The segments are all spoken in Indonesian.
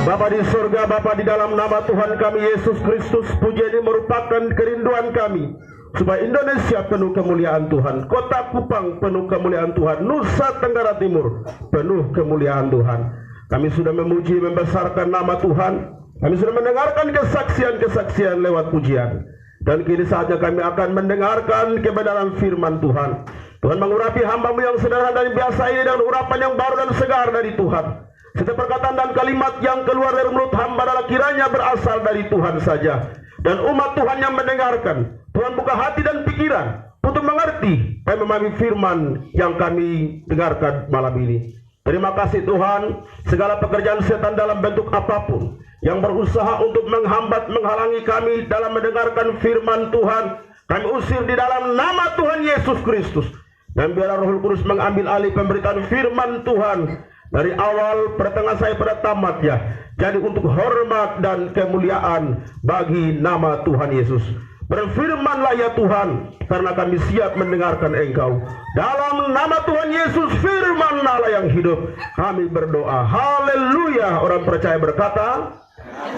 Bapa di surga, Bapa di dalam nama Tuhan kami Yesus Kristus, puji ini merupakan kerinduan kami supaya Indonesia penuh kemuliaan Tuhan, Kota Kupang penuh kemuliaan Tuhan, Nusa Tenggara Timur penuh kemuliaan Tuhan. Kami sudah memuji membesarkan nama Tuhan, kami sudah mendengarkan kesaksian-kesaksian lewat pujian, dan kini saatnya kami akan mendengarkan kebenaran firman Tuhan. Tuhan mengurapi hamba-Mu yang sederhana dan biasa ini dengan urapan yang baru dan segar dari Tuhan. Setiap perkataan dan kalimat yang keluar dari mulut hamba adalah kiranya berasal dari Tuhan saja. Dan umat Tuhan yang mendengarkan, Tuhan buka hati dan pikiran untuk mengerti dan memahami firman yang kami dengarkan malam ini. Terima kasih Tuhan, segala pekerjaan setan dalam bentuk apapun yang berusaha untuk menghambat, menghalangi kami dalam mendengarkan firman Tuhan, kami usir di dalam nama Tuhan Yesus Kristus. Dan biarlah Roh Kudus mengambil alih pemberitaan firman Tuhan dari awal, pertengahan sampai pada tamatnya, jadi untuk hormat dan kemuliaan bagi nama Tuhan Yesus. Berfirmanlah ya Tuhan, karena kami siap mendengarkan Engkau. Dalam nama Tuhan Yesus, firman-Allah yang hidup, kami berdoa. Haleluya. Orang percaya berkata,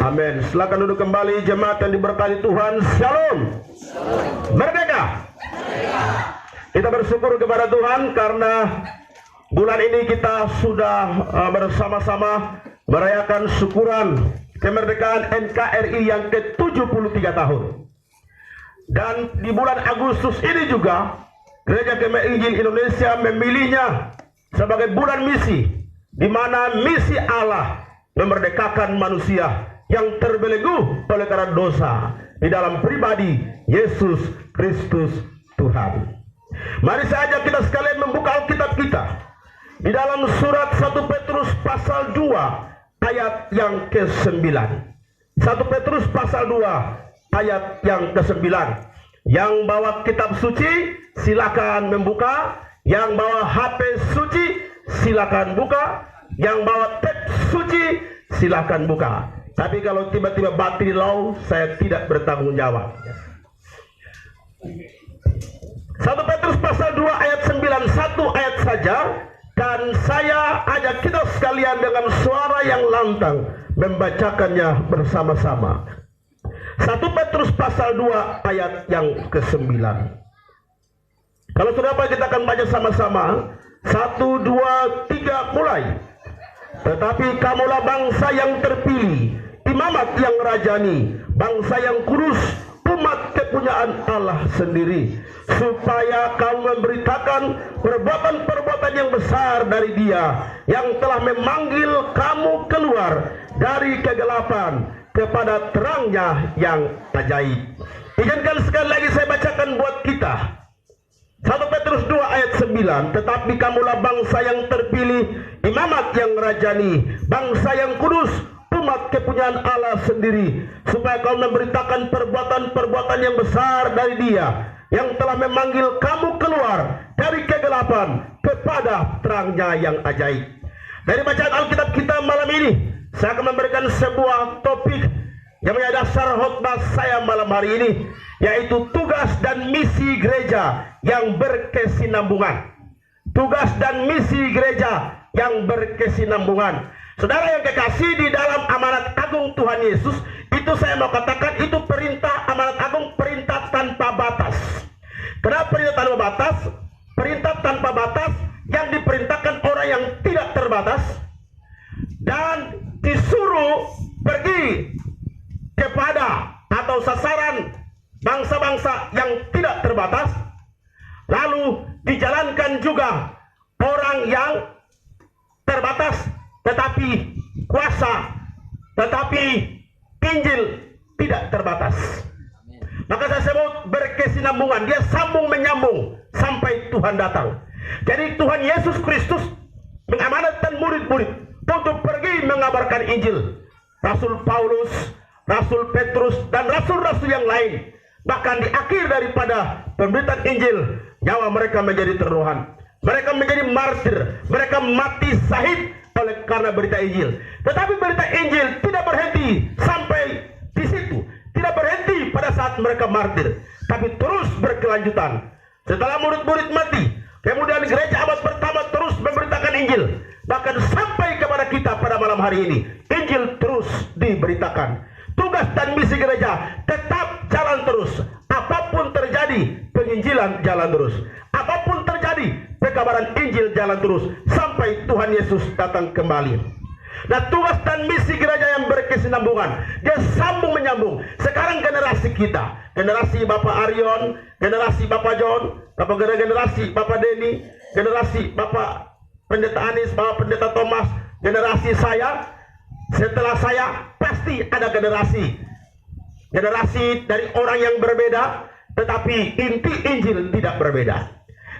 amin. Silakan duduk kembali jemaat yang diberkati Tuhan. Shalom. Merdeka. Kita bersyukur kepada Tuhan karena bulan ini kita sudah bersama-sama merayakan syukuran kemerdekaan NKRI yang ke-73 tahun. Dan di bulan Agustus ini juga Gereja Kemah Injil Indonesia memilihnya sebagai bulan misi, di mana misi Allah memerdekakan manusia yang terbelenggu oleh karena dosa di dalam pribadi Yesus Kristus Tuhan. Mari saja kita sekalian membuka Alkitab kita di dalam surat 1 Petrus pasal 2 ayat yang ke-9. 1 Petrus pasal 2 ayat yang ke-9. Yang bawa kitab suci silakan membuka, yang bawa HP suci silakan buka, yang bawa teks suci silakan buka. Tapi kalau tiba-tiba baterai low, saya tidak bertanggung jawab. 1 Petrus pasal 2 ayat 9, satu ayat saja. Dan saya ajak kita sekalian dengan suara yang lantang membacakannya bersama-sama. 1 Petrus pasal 2 ayat yang ke-9. Kalau sudah apa kita akan baca sama-sama. 1, 2, 3 mulai. Tetapi kamulah bangsa yang terpilih, imamat yang rajani, bangsa yang kudus, umat kepunyaan Allah sendiri, supaya kamu memberitakan perbuatan-perbuatan yang besar dari Dia yang telah memanggil kamu keluar dari kegelapan kepada terangnya yang ajaib. Izinkan sekali lagi saya bacakan buat kita. 1 Petrus 2 ayat 9. Tetapi kamulah bangsa yang terpilih, imamat yang rajani, bangsa yang kudus, umat kepunyaan Allah sendiri, supaya kau memberitakan perbuatan-perbuatan yang besar dari Dia yang telah memanggil kamu keluar dari kegelapan kepada terangnya yang ajaib. Dari bacaan Alkitab kita malam ini, saya akan memberikan sebuah topik yang menjadi dasar khotbah saya malam hari ini, yaitu tugas dan misi gereja yang berkesinambungan. Tugas dan misi gereja yang berkesinambungan. Saudara yang kekasih di dalam amanat agung Tuhan Yesus, itu saya mau katakan itu perintah amanat agung, perintah tanpa batas. Kenapa perintah tanpa batas? Perintah tanpa batas yang diperintahkan orang yang tidak terbatas dan disuruh pergi kepada atau sasaran bangsa-bangsa yang tidak terbatas, lalu dijalankan juga orang yang terbatas tetapi kuasa, tetapi Injil tidak terbatas. Maka saya sebut berkesinambungan, dia sambung menyambung sampai Tuhan datang. Jadi Tuhan Yesus Kristus mengamanatkan murid-murid untuk pergi mengabarkan Injil. Rasul Paulus, Rasul Petrus, dan rasul-rasul yang lain, bahkan di akhir daripada pemberitaan Injil, nyawa mereka menjadi taruhan. Mereka menjadi martir, mereka mati syahid oleh karena berita Injil. Tetapi berita Injil tidak berhenti sampai di situ, tidak berhenti pada saat mereka martir, tapi terus berkelanjutan. Setelah murid-murid mati, kemudian gereja abad pertama terus memberitakan Injil, bahkan sampai kepada kita pada malam hari ini, Injil terus diberitakan. Tugas dan misi gereja tetap jalan terus. Apapun terjadi, penginjilan jalan terus. Apapun terjadi, pekabaran Injil jalan terus sampai Tuhan Yesus datang kembali. Nah, tugas dan misi gereja yang berkesinambungan, dia sambung menyambung. Sekarang generasi kita, generasi Bapak Arion, generasi Bapak John, generasi Bapak Denny, generasi Bapak Pendeta Anis, Bapak Pendeta Thomas, generasi saya. Setelah saya pasti ada generasi dari orang yang berbeda, tetapi inti Injil tidak berbeda.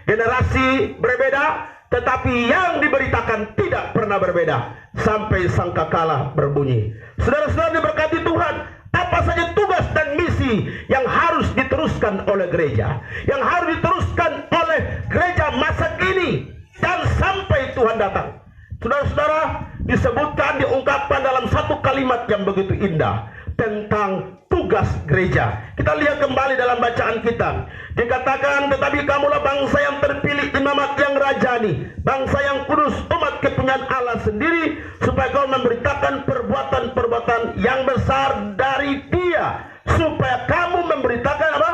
Generasi berbeda, tetapi yang diberitakan tidak pernah berbeda sampai sangkakala berbunyi. Saudara-saudara diberkati Tuhan, apa saja tugas dan misi yang harus diteruskan oleh gereja, yang harus diteruskan oleh gereja masa kini dan sampai Tuhan datang. Saudara-saudara, disebutkan, diungkapkan dalam satu kalimat yang begitu indah tentang tugas gereja. Kita lihat kembali dalam bacaan kita. Dikatakan, tetapi kamulah bangsa yang terpilih, imamat yang rajani, bangsa yang kudus, umat kepunyaan Allah sendiri, supaya kau memberitakan perbuatan-perbuatan yang besar dari Dia. Supaya kamu memberitakan apa?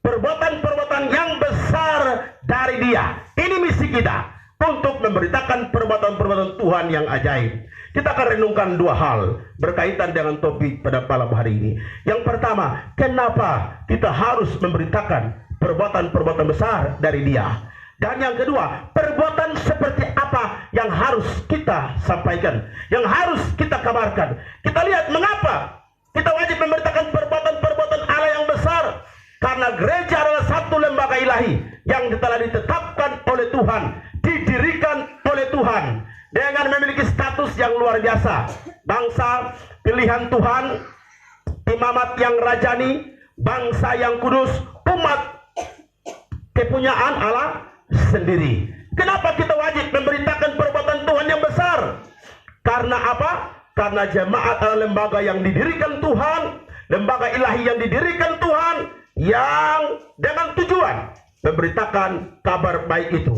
Perbuatan-perbuatan yang besar dari Dia. Ini misi kita, untuk memberitakan perbuatan-perbuatan Tuhan yang ajaib. Kita akan renungkan dua hal berkaitan dengan topik pada malam hari ini. Yang pertama, kenapa kita harus memberitakan perbuatan-perbuatan besar dari Dia? Dan yang kedua, perbuatan seperti apa yang harus kita sampaikan, yang harus kita kabarkan. Kita lihat mengapa kita wajib memberitakan perbuatan-perbuatan Allah yang besar. Karena gereja adalah satu lembaga ilahi yang telah ditetapkan oleh Tuhan, didirikan oleh Tuhan dengan memiliki status yang luar biasa. Bangsa pilihan Tuhan, imamat yang rajani, bangsa yang kudus, umat kepunyaan Allah sendiri. Kenapa kita wajib memberitakan perbuatan Tuhan yang besar? Karena apa? Karena jemaat adalah lembaga yang didirikan Tuhan, lembaga ilahi yang didirikan Tuhan, yang dengan tujuan memberitakan kabar baik itu.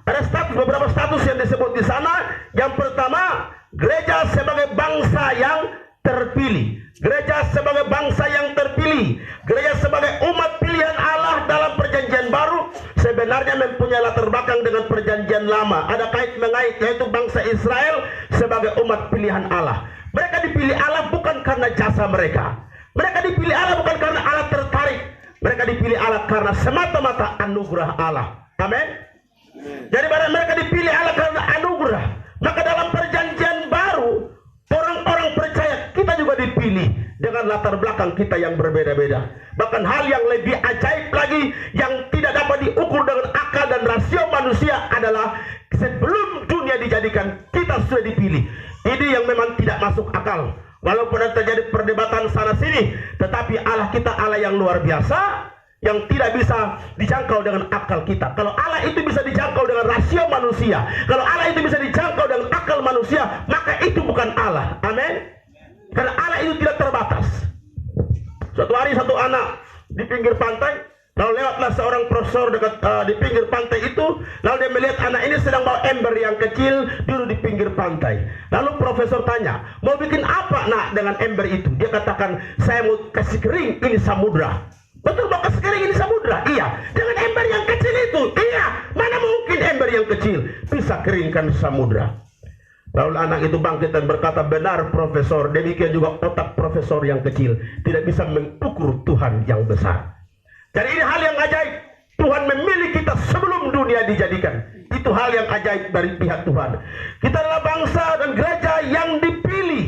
Ada beberapa status yang disebut di sana. Yang pertama, gereja sebagai bangsa yang terpilih. Gereja sebagai bangsa yang terpilih. Gereja sebagai umat pilihan Allah dalam perjanjian baru sebenarnya mempunyai latar belakang dengan perjanjian lama. Ada kait-mengait, yaitu bangsa Israel sebagai umat pilihan Allah. Mereka dipilih Allah bukan karena jasa mereka. Mereka dipilih Allah bukan karena Allah tertarik. Mereka dipilih Allah karena semata-mata anugerah Allah. Amin. Jadi mereka dipilih Allah karena anugerah. Maka dalam perjanjian baru, orang-orang percaya kita juga dipilih dengan latar belakang kita yang berbeda-beda. Bahkan hal yang lebih ajaib lagi, yang tidak dapat diukur dengan akal dan rasio manusia adalah sebelum dunia dijadikan, kita sudah dipilih. Ini yang memang tidak masuk akal. Walaupun ada terjadi perdebatan sana sini, tetapi Allah kita Allah yang luar biasa, yang tidak bisa dijangkau dengan akal kita. Kalau Allah itu bisa dijangkau dengan rasio manusia, kalau Allah itu bisa dijangkau dengan akal manusia, maka itu bukan Allah. Amin. Karena Allah itu tidak terbatas. Suatu hari satu anak di pinggir pantai, lalu lewatlah seorang profesor dekat di pinggir pantai itu. Lalu dia melihat anak ini sedang bawa ember yang kecil duduk di pinggir pantai. Lalu profesor tanya, mau bikin apa nak dengan ember itu? Dia katakan, saya mau kasih kering ini samudra. Betul, mau kasih kering ini samudra? Iya. Dengan ember yang kecil itu? Iya. Mana mungkin ember yang kecil bisa keringkan samudra? Lalu anak itu bangkit dan berkata, benar profesor, demikian juga otak profesor yang kecil tidak bisa mengukur Tuhan yang besar. Jadi ini hal yang ajaib. Tuhan memilih kita sebelum dunia dijadikan. Itu hal yang ajaib dari pihak Tuhan. Kita adalah bangsa dan gereja yang dipilih.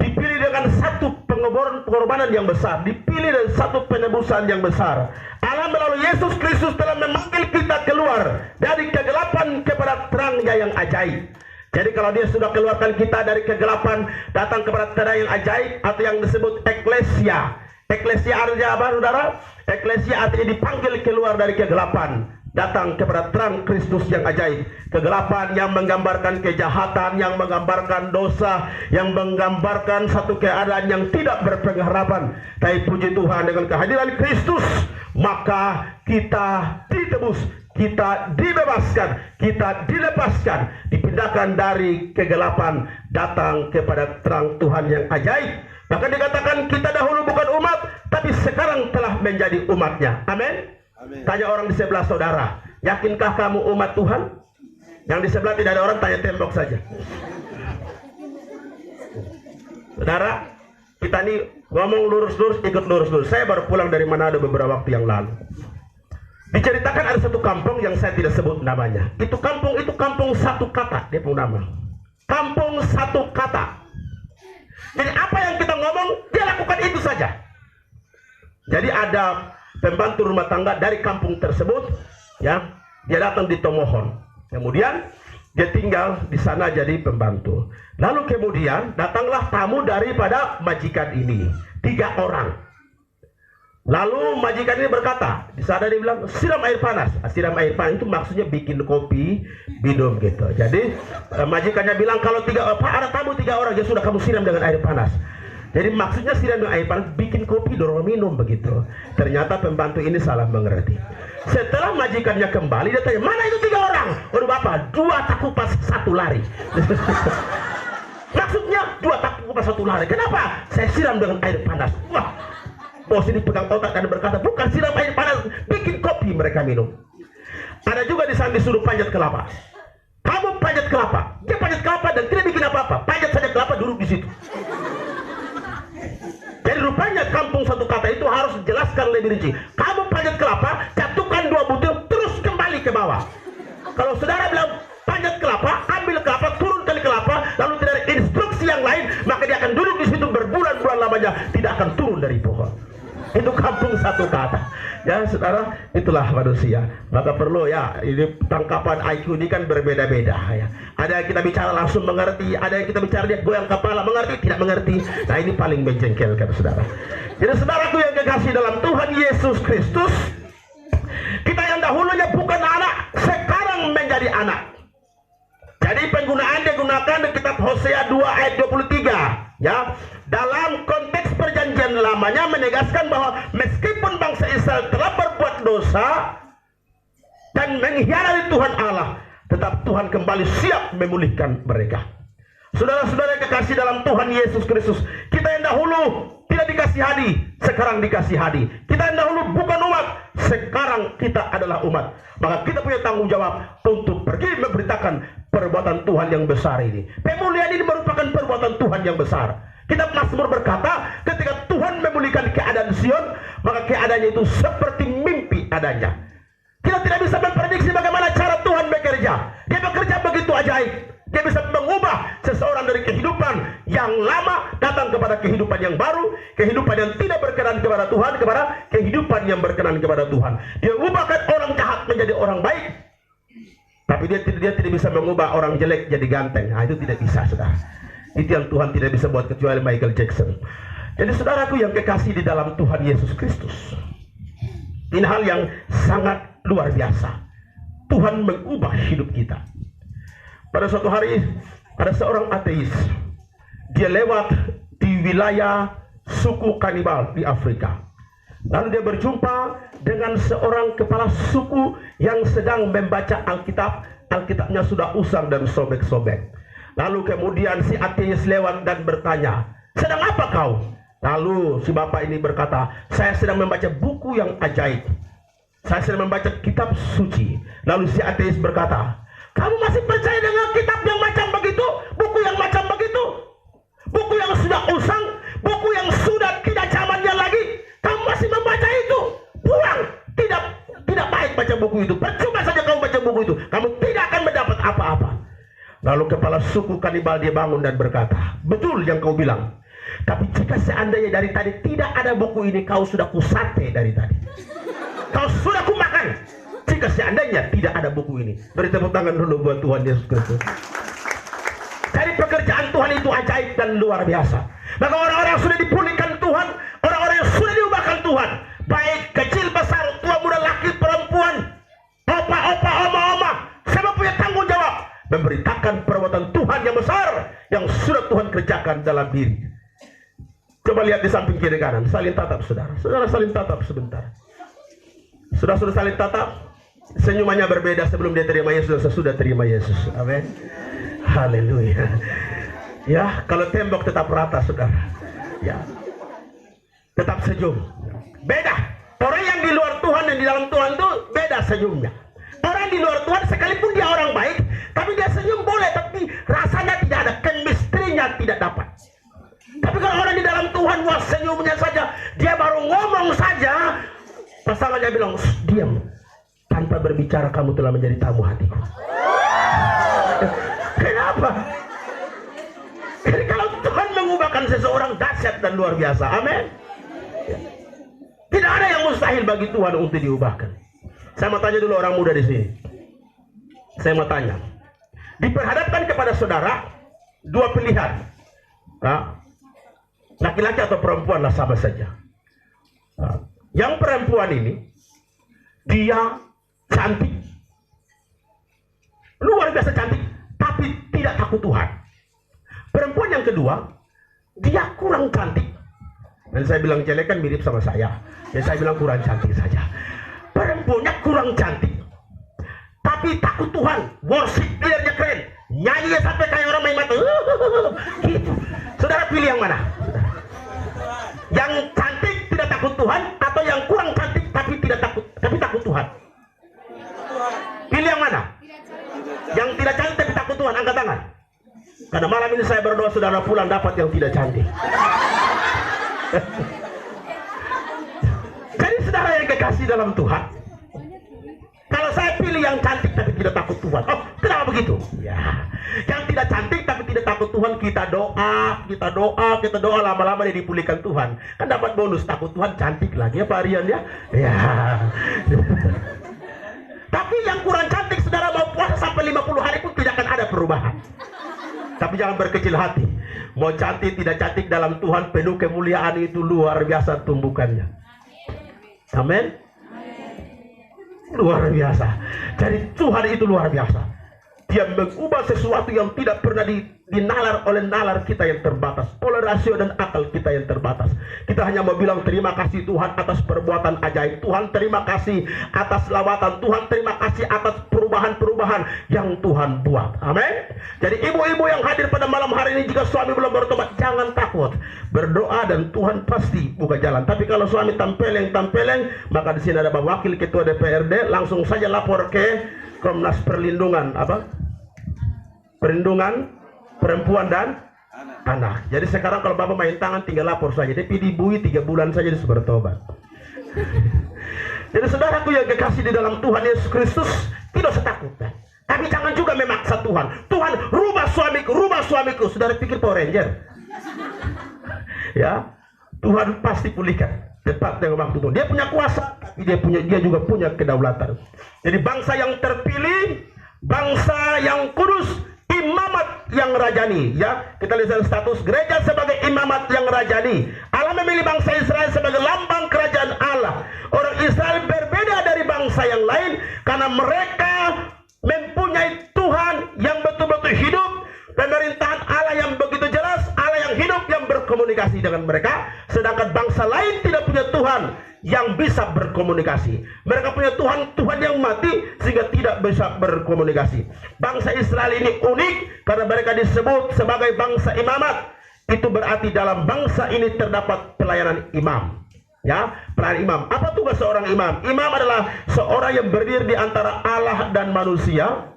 Dipilih dengan satu pengorbanan yang besar. Dipilih dengan satu penebusan yang besar. Allah melalui Yesus Kristus telah memanggil kita keluar dari kegelapan kepada terangnya yang ajaib. Jadi kalau dia sudah keluarkan kita dari kegelapan datang kepada terang yang ajaib, atau yang disebut eklesia. Eklesia artinya apa, saudara? Eklesia artinya dipanggil keluar dari kegelapan, datang kepada terang Kristus yang ajaib. Kegelapan yang menggambarkan kejahatan, yang menggambarkan dosa, yang menggambarkan satu keadaan yang tidak berpengharapan. Tapi puji Tuhan, dengan kehadiran Kristus, maka kita ditebus, kita dibebaskan, kita dilepaskan, dipilih dipindahkan dari kegelapan datang kepada terang Tuhan yang ajaib. Bahkan dikatakan kita dahulu bukan umat, tapi sekarang telah menjadi umatnya. Amin. Tanya orang di sebelah saudara, yakinkah kamu umat Tuhan? Yang di sebelah tidak ada orang, tanya tembok saja. Saudara, kita ini ngomong lurus-lurus, ikut lurus-lurus. Saya baru pulang dari Manado beberapa waktu yang lalu. Diceritakan ada satu kampung yang saya tidak sebut namanya. Itu kampung satu kata, dia punya nama. Kampung satu kata. Jadi apa yang kita ngomong, dia lakukan itu saja. Jadi ada pembantu rumah tangga dari kampung tersebut, ya, dia datang di Tomohon. Kemudian dia tinggal di sana jadi pembantu. Lalu kemudian datanglah tamu daripada majikan ini, 3 orang. Lalu majikan ini berkata, di sana dia bilang, siram air panas. Siram air panas itu maksudnya bikin kopi, minum gitu. Jadi majikannya bilang, kalau Pak ada tamu 3 orang, ya sudah kamu siram dengan air panas. Jadi maksudnya siram dengan air panas, bikin kopi, dorong minum begitu. Ternyata pembantu ini salah mengerti. Setelah majikannya kembali, dia tanya, mana itu 3 orang? Waduh bapak, 2 tak kupas 1 lari. Maksudnya 2 tak kupas 1 lari. Kenapa? Saya siram dengan air panas. Wah, bos ini pegang otak dan berkata, bukan siram air panas, bikin kopi mereka minum. Ada juga di sana disuruh panjat kelapa. Kamu panjat kelapa, dia panjat kelapa dan tidak bikin apa-apa. Panjat saja kelapa, duduk di situ. Jadi rupanya kampung satu kata itu harus dijelaskan lebih rinci. Kamu panjat kelapa, jatuhkan 2 butir, terus kembali ke bawah. Kalau saudara bilang panjat kelapa, ambil kelapa, turun kali kelapa, lalu tidak ada instruksi yang lain, maka dia akan duduk di situ berbulan-bulan lamanya, tidak akan turun dari pohon. Itu kampung satu kata. Ya saudara, itulah manusia. Maka perlu ya, ini tangkapan IQ ini kan berbeda-beda ya. Ada yang kita bicara langsung mengerti, ada yang kita bicara dia goyang kepala, mengerti, tidak mengerti. Nah ini paling menjengkelkan saudara. Jadi saudaraku yang kekasih dalam Tuhan Yesus Kristus, kita yang dahulunya bukan anak, sekarang menjadi anak. Jadi penggunaan digunakan di kitab Hosea 2 ayat 23 ya. Dalam konteks perjanjian lamanya menegaskan bahwa meskipun bangsa Israel telah berbuat dosa dan mengkhianati Tuhan Allah, tetap Tuhan kembali siap memulihkan mereka. Saudara-saudara kekasih dalam Tuhan Yesus Kristus, kita yang dahulu tidak dikasihani, sekarang dikasihani. Kita yang dahulu bukan umat, sekarang kita adalah umat. Maka kita punya tanggung jawab untuk pergi memberitakan perbuatan Tuhan yang besar ini. Pemulihan ini merupakan perbuatan Tuhan yang besar. Kitab Mazmur berkata, ketika Tuhan memulihkan keadaan Sion, maka keadaannya itu seperti mimpi adanya. Kita tidak bisa memprediksi bagaimana cara Tuhan bekerja. Dia bekerja begitu ajaib. Dia bisa mengubah seseorang dari kehidupan yang lama datang kepada kehidupan yang baru, kehidupan yang tidak berkenan kepada Tuhan, kepada kehidupan yang berkenan kepada Tuhan. Dia ubahkan orang jahat menjadi orang baik, tapi dia tidak bisa mengubah orang jelek jadi ganteng. Nah, itu tidak bisa, saudara. Itu yang Tuhan tidak bisa buat kecuali Michael Jackson. Jadi saudaraku yang kekasih di dalam Tuhan Yesus Kristus, ini hal yang sangat luar biasa. Tuhan mengubah hidup kita. Pada suatu hari ada seorang ateis. Dia lewat di wilayah suku kanibal di Afrika. Lalu dia berjumpa dengan seorang kepala suku yang sedang membaca Alkitab. Alkitabnya sudah usang dan sobek-sobek. Lalu kemudian si ateis lewat dan bertanya, sedang apa kau? Lalu si bapak ini berkata, saya sedang membaca buku yang ajaib. Saya sedang membaca kitab suci. Lalu si ateis berkata, kamu masih percaya dengan kitab yang macam begitu? Buku yang macam begitu? Buku yang sudah usang? Buku yang sudah tidak zamannya lagi? Kamu masih membaca itu? Buang! Tidak baik baca buku itu. Percuma saja kamu baca buku itu. Kamu tidak akan mendapat apa-apa. Lalu kepala suku kanibal dia bangun dan berkata, betul yang kau bilang. Tapi jika seandainya dari tadi tidak ada buku ini, kau sudah kusate dari tadi. Kau sudah kumakan. Jika seandainya tidak ada buku ini. Beri tepuk tangan dulu buat Tuhan Yesus Kristus. Jadi pekerjaan Tuhan itu ajaib dan luar biasa. Maka orang-orang yang sudah dipulihkan Tuhan, orang-orang yang sudah diubahkan Tuhan, baik kecil besar, tua muda, laki perempuan, opa-opa, oma-oma, semua punya tanggung jawab memberitakan perbuatan Tuhan yang besar yang sudah Tuhan kerjakan dalam diri. Coba lihat di samping kiri kanan, saling tatap saudara. Saudara saling tatap sebentar. Sudah saling tatap. Senyumannya berbeda sebelum dia terima Yesus dan sesudah terima Yesus. Amin. Haleluya. Ya, kalau tembok tetap rata, saudara. Ya, tetap senyum. Beda. Orang yang di luar Tuhan dan di dalam Tuhan itu beda senyumnya. Orang di luar Tuhan sekalipun dia orang baik, tapi dia senyum boleh, tapi rasanya tidak ada, chemistry-nya tidak dapat. Tapi kalau orang di dalam Tuhan, wah senyumnya saja, dia baru ngomong saja, pasangannya bilang, diam. Tanpa berbicara kamu telah menjadi tamu hatiku. Kenapa? Jadi kalau Tuhan mengubahkan seseorang dahsyat dan luar biasa, amin. Tidak ada yang mustahil bagi Tuhan untuk diubahkan. Saya mau tanya dulu orang muda di sini. Saya mau tanya, diperhadapkan kepada saudara dua pilihan, laki-laki atau perempuan lah sama saja. Yang perempuan ini dia cantik, luar biasa cantik, tapi tidak takut Tuhan. Perempuan yang kedua, dia kurang cantik. Dan saya bilang jelek kan mirip sama saya. Ya saya bilang kurang cantik saja. Perempuannya kurang cantik, tapi takut Tuhan. Worship leadernya keren, nyanyinya sampai kayak orang main mata. Gitu. Saudara pilih yang mana? Yang cantik tidak takut Tuhan, atau yang kurang cantik tapi takut Tuhan? Pilih yang mana? Yang tidak cantik tapi takut Tuhan, angkat tangan. Karena malam ini saya berdoa saudara pulang dapat yang tidak cantik. Jadi saudara yang kekasih dalam Tuhan, kalau saya pilih yang cantik tapi tidak takut Tuhan, oh kenapa begitu? Ya, yang tidak cantik tapi tidak takut Tuhan, kita doa, lama-lama dia dipulihkan Tuhan. Kan dapat bonus, takut Tuhan cantik lagi ya Pak Rian ya. Ya. Tapi yang kurang cantik, saudara mau puasa sampai 50 hari pun tidak akan ada perubahan. Tapi jangan berkecil hati. Mau cantik tidak cantik dalam Tuhan, penuh kemuliaan itu luar biasa tumbukannya. Amin. Luar biasa. Jadi Tuhan itu luar biasa. Dia mengubah sesuatu yang tidak pernah dinalar oleh nalar kita yang terbatas, oleh rasio dan akal kita yang terbatas. Kita hanya mau bilang terima kasih Tuhan atas perbuatan ajaib. Tuhan terima kasih atas lawatan. Tuhan terima kasih atas perubahan-perubahan yang Tuhan buat. Amin. Jadi ibu-ibu yang hadir pada malam hari ini, jika suami belum bertobat, jangan takut. Berdoa dan Tuhan pasti buka jalan. Tapi kalau suami tampeleng, maka di sini ada Bapak Wakil Ketua DPRD, langsung saja lapor ke Komnas Perlindungan Perlindungan Perempuan dan Anak. Jadi sekarang kalau Bapak main tangan tinggal lapor saja. Dia dibui 3 bulan saja dia bertobat. Jadi saudaraku yang kekasih di dalam Tuhan Yesus Kristus, tidak usah takut. Tapi jangan juga memaksa Tuhan. Tuhan rubah suamiku. Saudara pikir Power Ranger? Ya, Tuhan pasti pulihkan tepat dengan waktu itu. Dia punya kuasa, tapi dia juga punya kedaulatan. Jadi bangsa yang terpilih, bangsa yang kudus, imamat yang rajani. Ya, kita lihat status gereja sebagai imamat yang rajani. Allah memilih bangsa Israel sebagai lambang kerajaan Allah. Orang Israel berbeda dari bangsa yang lain karena mereka mempunyai Tuhan yang betul-betul hidup, pemerintahan Allah yang begitu jelas, Allah yang hidup yang berkomunikasi dengan mereka. Sedangkan bangsa lain tidak punya Tuhan yang bisa berkomunikasi. Mereka punya Tuhan yang mati sehingga tidak bisa berkomunikasi. Bangsa Israel ini unik karena mereka disebut sebagai bangsa imamat. Itu berarti dalam bangsa ini terdapat pelayanan imam. Ya, pelayanan imam. Apa tugas seorang imam? Imam adalah seorang yang berdiri di antara Allah dan manusia,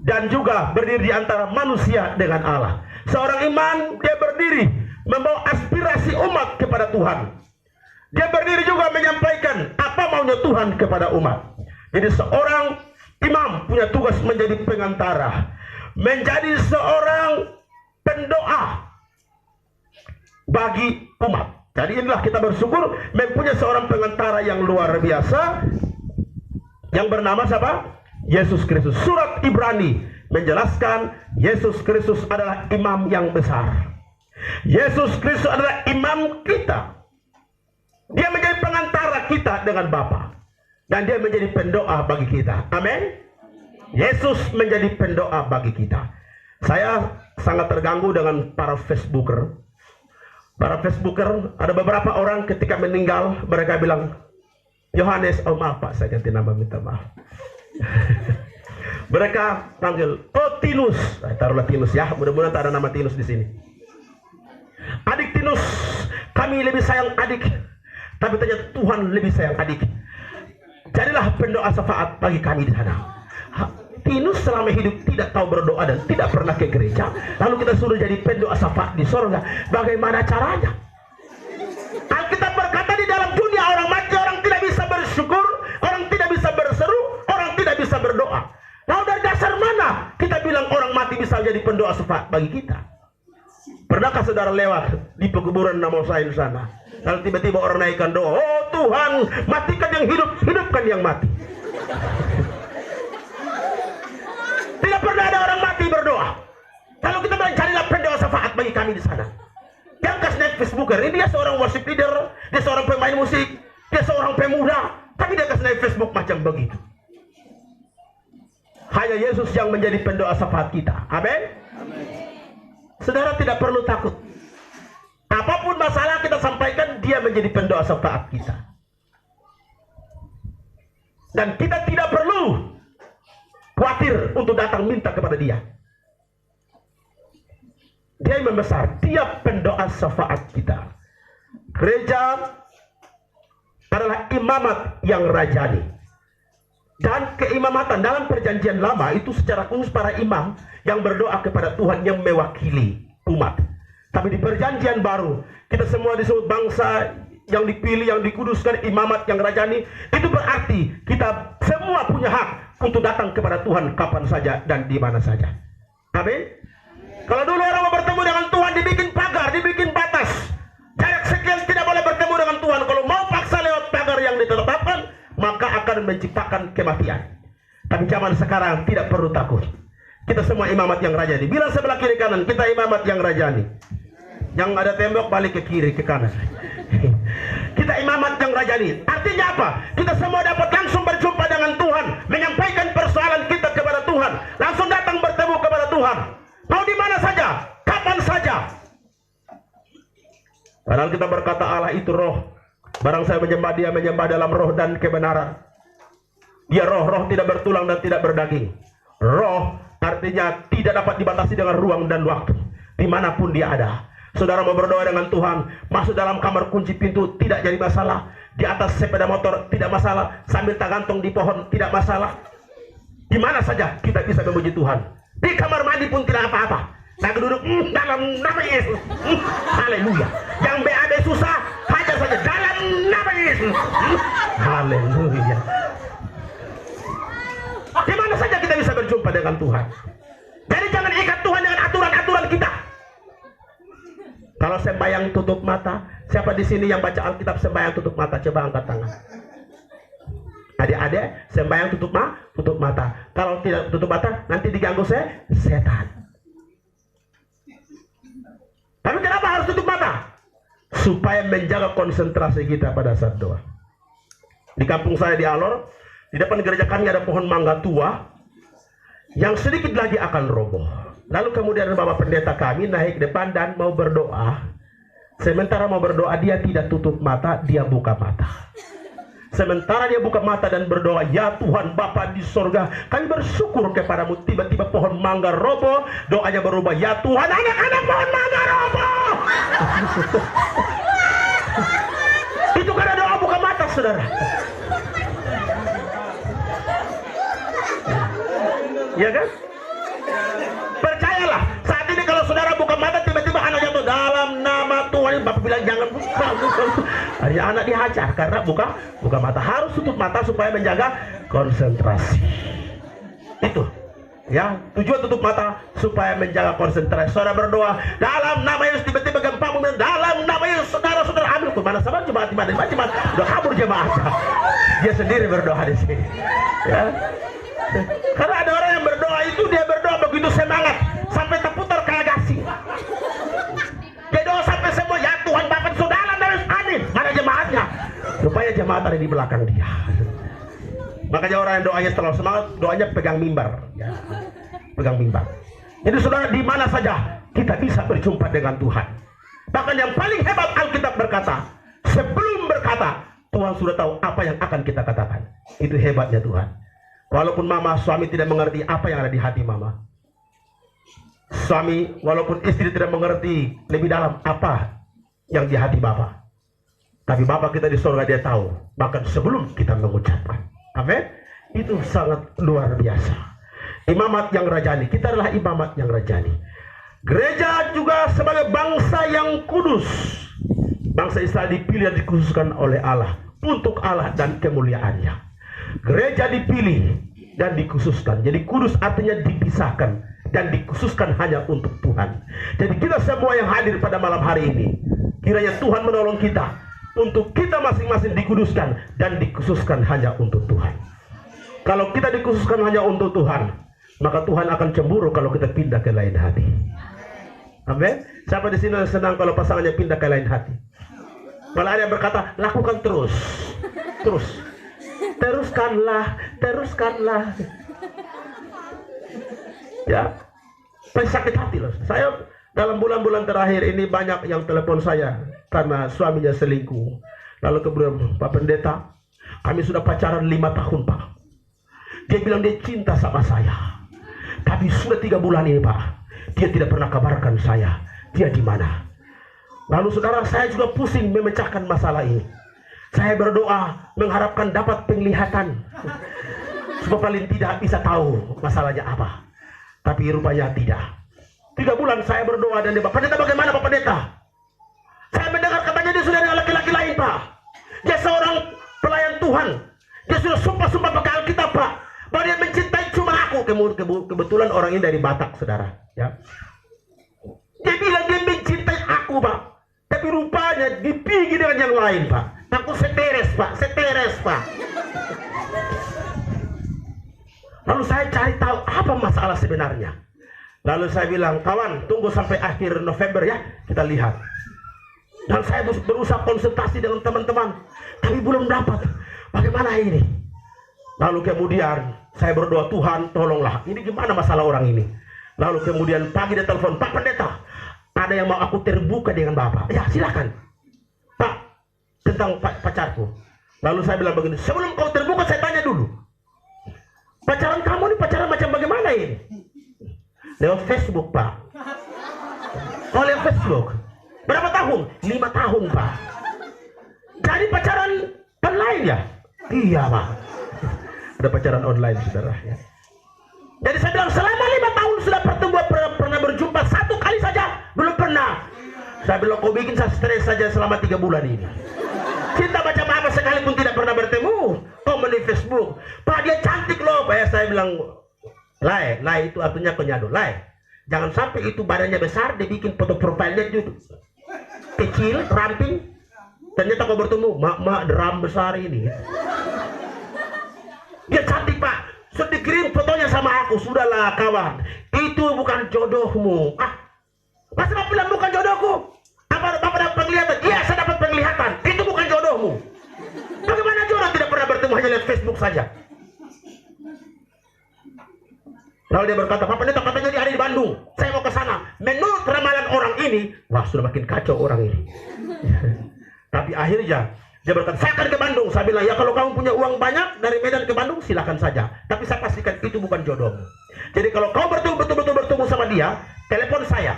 dan juga berdiri di antara manusia dengan Allah. Seorang imam, dia berdiri membawa aspirasi umat kepada Tuhan. Dia berdiri juga menyampaikan apa maunya Tuhan kepada umat. Jadi seorang imam punya tugas menjadi pengantara, menjadi seorang pendoa bagi umat. Jadi inilah kita bersyukur mempunyai seorang pengantara yang luar biasa, yang bernama siapa? Yesus Kristus. Surat Ibrani menjelaskan Yesus Kristus adalah imam yang besar. Yesus Kristus adalah imam kita. Dia menjadi pengantara kita dengan Bapa, dan dia menjadi pendoa bagi kita. Amin. Yesus menjadi pendoa bagi kita. Saya sangat terganggu dengan para Facebooker. Para Facebooker, ada beberapa orang ketika meninggal mereka bilang, Yohanes, oh maaf Pak, saya ganti nama, minta maaf. Mereka panggil, oh Tinus, taruhlah Tinus ya, mudah-mudahan tak ada nama Tinus di sini. Adik Tinus, kami lebih sayang adik, tapi ternyata Tuhan lebih sayang adik. Jadilah pendoa syafaat bagi kami di sana. Tinus selama hidup tidak tahu berdoa dan tidak pernah ke gereja. Lalu kita suruh jadi pendoa syafaat di sorga. Bagaimana caranya? Alkitab berkata di dalam dunia orang mati, orang tidak bisa bersyukur, orang tidak bisa berseru, orang tidak bisa berdoa. Lalu dari dasar mana kita bilang orang mati bisa jadi pendoa syafaat bagi kita? Pernahkah saudara lewat di pekuburan Namo Sain sana? Lalu tiba-tiba orang naikkan doa, oh Tuhan, matikan yang hidup, hidupkan yang mati. Tidak pernah ada orang mati berdoa. Kalau kita bilang carilah pendoa syafaat bagi kami di sana. Yang kasih naik Facebooker, ini dia seorang worship leader, dia seorang pemain musik, dia seorang pemuda, tapi dia kasih naik Facebook macam begitu. Hanya Yesus yang menjadi pendoa syafaat kita. Amin. Saudara tidak perlu takut. Apapun masalah kita sampaikan, dia menjadi pendoa syafaat kita. Dan kita tidak perlu khawatir untuk datang minta kepada dia. Dia yang membesar, dia pendoa syafaat kita. Gereja adalah imamat yang rajani. Dan keimamatan dalam perjanjian lama itu secara khusus para imam yang berdoa kepada Tuhan yang mewakili umat. Tapi di perjanjian baru kita semua disebut bangsa yang dipilih, yang dikuduskan, imamat yang rajani. Itu berarti kita semua punya hak untuk datang kepada Tuhan kapan saja dan di mana saja. Amin. Kalau dulu orang mau bertemu dengan Tuhan dibikin pagar, dibikin batas, jarak sekian tidak boleh bertemu dengan Tuhan. Kalau mau paksa lewat pagar yang ditetapkan, maka akan menciptakan kematian. Tapi zaman sekarang tidak perlu takut. Kita semua imamat yang rajani. Bilang sebelah kiri kanan, kita imamat yang rajani. Yang ada tembok balik ke kiri ke kanan. Kita imamat yang rajani. Artinya apa? Kita semua dapat langsung berjumpa dengan Tuhan, menyampaikan persoalan kita kepada Tuhan, langsung datang bertemu kepada Tuhan. Mau di mana saja, kapan saja. Padahal kita berkata Allah itu roh. Barang saya menyembah dia, menyembah dalam roh dan kebenaran. Dia roh, roh tidak bertulang dan tidak berdaging. Roh artinya tidak dapat dibatasi dengan ruang dan waktu, dimanapun dia ada. Saudara mau berdoa dengan Tuhan, masuk dalam kamar kunci pintu tidak jadi masalah, di atas sepeda motor tidak masalah, sambil tergantung di pohon tidak masalah. Di mana saja kita bisa memuji Tuhan. Di kamar mandi pun tidak apa-apa. Lagi duduk dalam nama Yesus. Haleluya. Yang BAB susah, hajar saja dalam nama Yesus. Haleluya. Di mana saja kita bisa berjumpa dengan Tuhan. Jadi jangan ikat Tuhan dengan aturan-aturan kita. Kalau sembahyang tutup mata, siapa di sini yang baca Alkitab sembahyang tutup mata? Coba angkat tangan. Adik-adik, sembahyang tutup mata. Kalau tidak tutup mata, nanti diganggu setan. Tapi kenapa harus tutup mata? Supaya menjaga konsentrasi kita pada saat doa. Di kampung saya di Alor, di depan gereja kami ada pohon mangga tua yang sedikit lagi akan roboh. Lalu kemudian Bapak Pendeta kami naik depan dan mau berdoa. Sementara mau berdoa, dia tidak tutup mata, dia buka mata. Sementara dia buka mata dan berdoa, ya Tuhan Bapa di sorga, kami bersyukur kepadamu. Tiba-tiba pohon mangga roboh, doanya berubah, ya Tuhan anak-anak pohon mangga roboh. Itu karena doa buka mata, saudara. Ya kan? Percayalah, saat ini kalau saudara buka mata tiba-tiba anak jatuh dalam nama Tuhan, Bapak bilang jangan buka. Hari anak dihajar karena buka mata. Harus tutup mata supaya menjaga konsentrasi. Itu ya, tujuan tutup mata supaya menjaga konsentrasi. Saudara berdoa dalam nama Yesus, tiba-tiba gempa bumi, dalam nama Yesus, saudara-saudara ambil ke mana sabar jemaat udah kabur jemaatnya. Dia sendiri berdoa di sini. Ya. Karena ada orang yang berdoa itu dia berdoa begitu semangat sampai terputar kayak gasing. Dia doa sampai semua, ya Tuhan Bapa di surga, amin. Mana jemaatnya? Supaya jemaat ada di belakang dia. Makanya orang yang doanya terlalu semangat, doanya pegang mimbar, ya. Pegang mimbar. Jadi saudara, di mana saja kita bisa berjumpa dengan Tuhan. Bahkan yang paling hebat, Alkitab berkata, sebelum berkata Tuhan sudah tahu apa yang akan kita katakan. Itu hebatnya Tuhan. Walaupun mama, suami tidak mengerti apa yang ada di hati mama. Suami, walaupun istri tidak mengerti lebih dalam apa yang di hati bapak. Tapi Bapa kita di surga dia tahu, bahkan sebelum kita mengucapkan. Amin. Itu sangat luar biasa. Imamat yang rajani, kita adalah imamat yang rajani. Gereja juga sebagai bangsa yang kudus. Bangsa Israel dipilih dan dikhususkan oleh Allah untuk Allah dan kemuliaannya. Gereja dipilih dan dikhususkan. Jadi kudus artinya dipisahkan dan dikhususkan hanya untuk Tuhan. Jadi kita semua yang hadir pada malam hari ini, kiranya Tuhan menolong kita untuk kita masing-masing dikuduskan dan dikhususkan hanya untuk Tuhan. Kalau kita dikhususkan hanya untuk Tuhan, maka Tuhan akan cemburu kalau kita pindah ke lain hati. Amin. Siapa di sini senang kalau pasangannya pindah ke lain hati? Malah ada yang berkata, lakukan terus. Teruskanlah. Ya, saya sakit hati loh. Saya dalam bulan-bulan terakhir ini banyak yang telepon saya karena suaminya selingkuh. Lalu kemudian, Pak Pendeta, kami sudah pacaran 5 tahun Pak. Dia bilang dia cinta sama saya. Tapi sudah 3 bulan ini Pak, dia tidak pernah kabarkan saya. Dia di mana? Lalu saudara, saya juga pusing memecahkan masalah ini. Saya berdoa mengharapkan dapat penglihatan. Supaya paling tidak bisa tahu masalahnya apa. Tapi rupanya tidak. 3 bulan saya berdoa dan dia, Pak Pendeta bagaimana Pak Pendeta? Saya mendengar katanya dia sudah ada laki-laki lain Pak. Dia seorang pelayan Tuhan. Dia sudah sumpah-sumpah pakai Alkitab Pak, bahwa dia mencintai cuma aku. Kebetulan orang ini dari Batak saudara ya. Dia bilang dia mencintai aku Pak, tapi rupanya dipilih dengan yang lain Pak. Aku seteres Pak. Lalu saya cari tahu apa masalah sebenarnya. Lalu saya bilang, kawan, tunggu sampai akhir November ya, kita lihat. Dan saya berusaha konsultasi dengan teman-teman, tapi belum dapat. Bagaimana ini? Lalu kemudian saya berdoa, Tuhan tolonglah, ini gimana masalah orang ini? Lalu kemudian pagi dia telepon, Pak Pendeta, ada yang mau aku terbuka dengan Bapak. Ya silakan Pak, tentang pacarku. Lalu saya bilang begini, sebelum kau terbuka saya tanya dulu, pacaran kamu ini pacaran macam bagaimana ini? Lewat Facebook Pak. Oh lewat Facebook. Berapa tahun? 5 tahun Pak. Jadi pacaran online ya? Iya Pak. Ada pacaran online saudara ya. Jadi saya bilang selama 5 tahun sudah pernah berjumpa 1 kali saja? Belum pernah. Saya bilang kau bikin saya stres saja selama 3 bulan ini. Cinta macam apa sekalipun tidak pernah bertemu. Kau di Facebook. Pak dia cantik loh Pak. Saya bilang lai itu artinya konyado. Lai, jangan sampai itu badannya besar, dia bikin foto profilnya itu kecil, ramping. Ternyata kau bertemu mak drum besar ini. Dia cantik Pak, sudah dikirim fotonya sama aku. Sudahlah kawan, itu bukan jodohmu. Masa Bapak bilang bukan jodohku? Apa Bapak dapat penglihatan? Iya saya dapat penglihatan. Itu bukan jodohmu. Bagaimana jodoh tidak pernah bertemu hanya lihat Facebook saja? Lalu dia berkata, Pak Pendeta katanya dia ada di Bandung, saya mau ke sana. Menurut ramalan orang ini, wah sudah makin kacau orang ini. Tapi akhirnya dia berkata, saya akan ke Bandung. Saya bilang, ya kalau kamu punya uang banyak dari Medan ke Bandung silakan saja. Tapi saya pastikan itu bukan jodohmu. Jadi kalau kau betul-betul bertemu sama dia, telepon saya.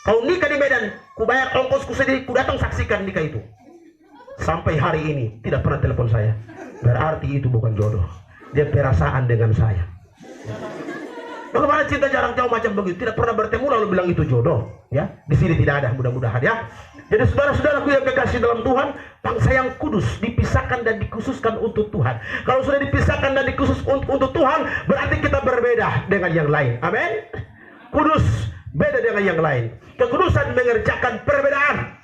Kau nikah di Medan, ku bayar ongkosku sendiri, ku datang saksikan nikah itu. Sampai hari ini tidak pernah telepon saya. Berarti itu bukan jodoh. Dia perasaan dengan saya. Bagaimana cinta jarak jauh macam begitu, tidak pernah bertemu lalu bilang itu jodoh, ya? Di sini tidak ada, mudah-mudahan ya. Jadi saudara-saudaraku yang kekasih dalam Tuhan, bangsa yang kudus dipisahkan dan dikhususkan untuk Tuhan. Kalau sudah dipisahkan dan dikhusus untuk Tuhan, berarti kita berbeda dengan yang lain. Amin. Kudus beda dengan yang lain. Kekudusan mengerjakan perbedaan,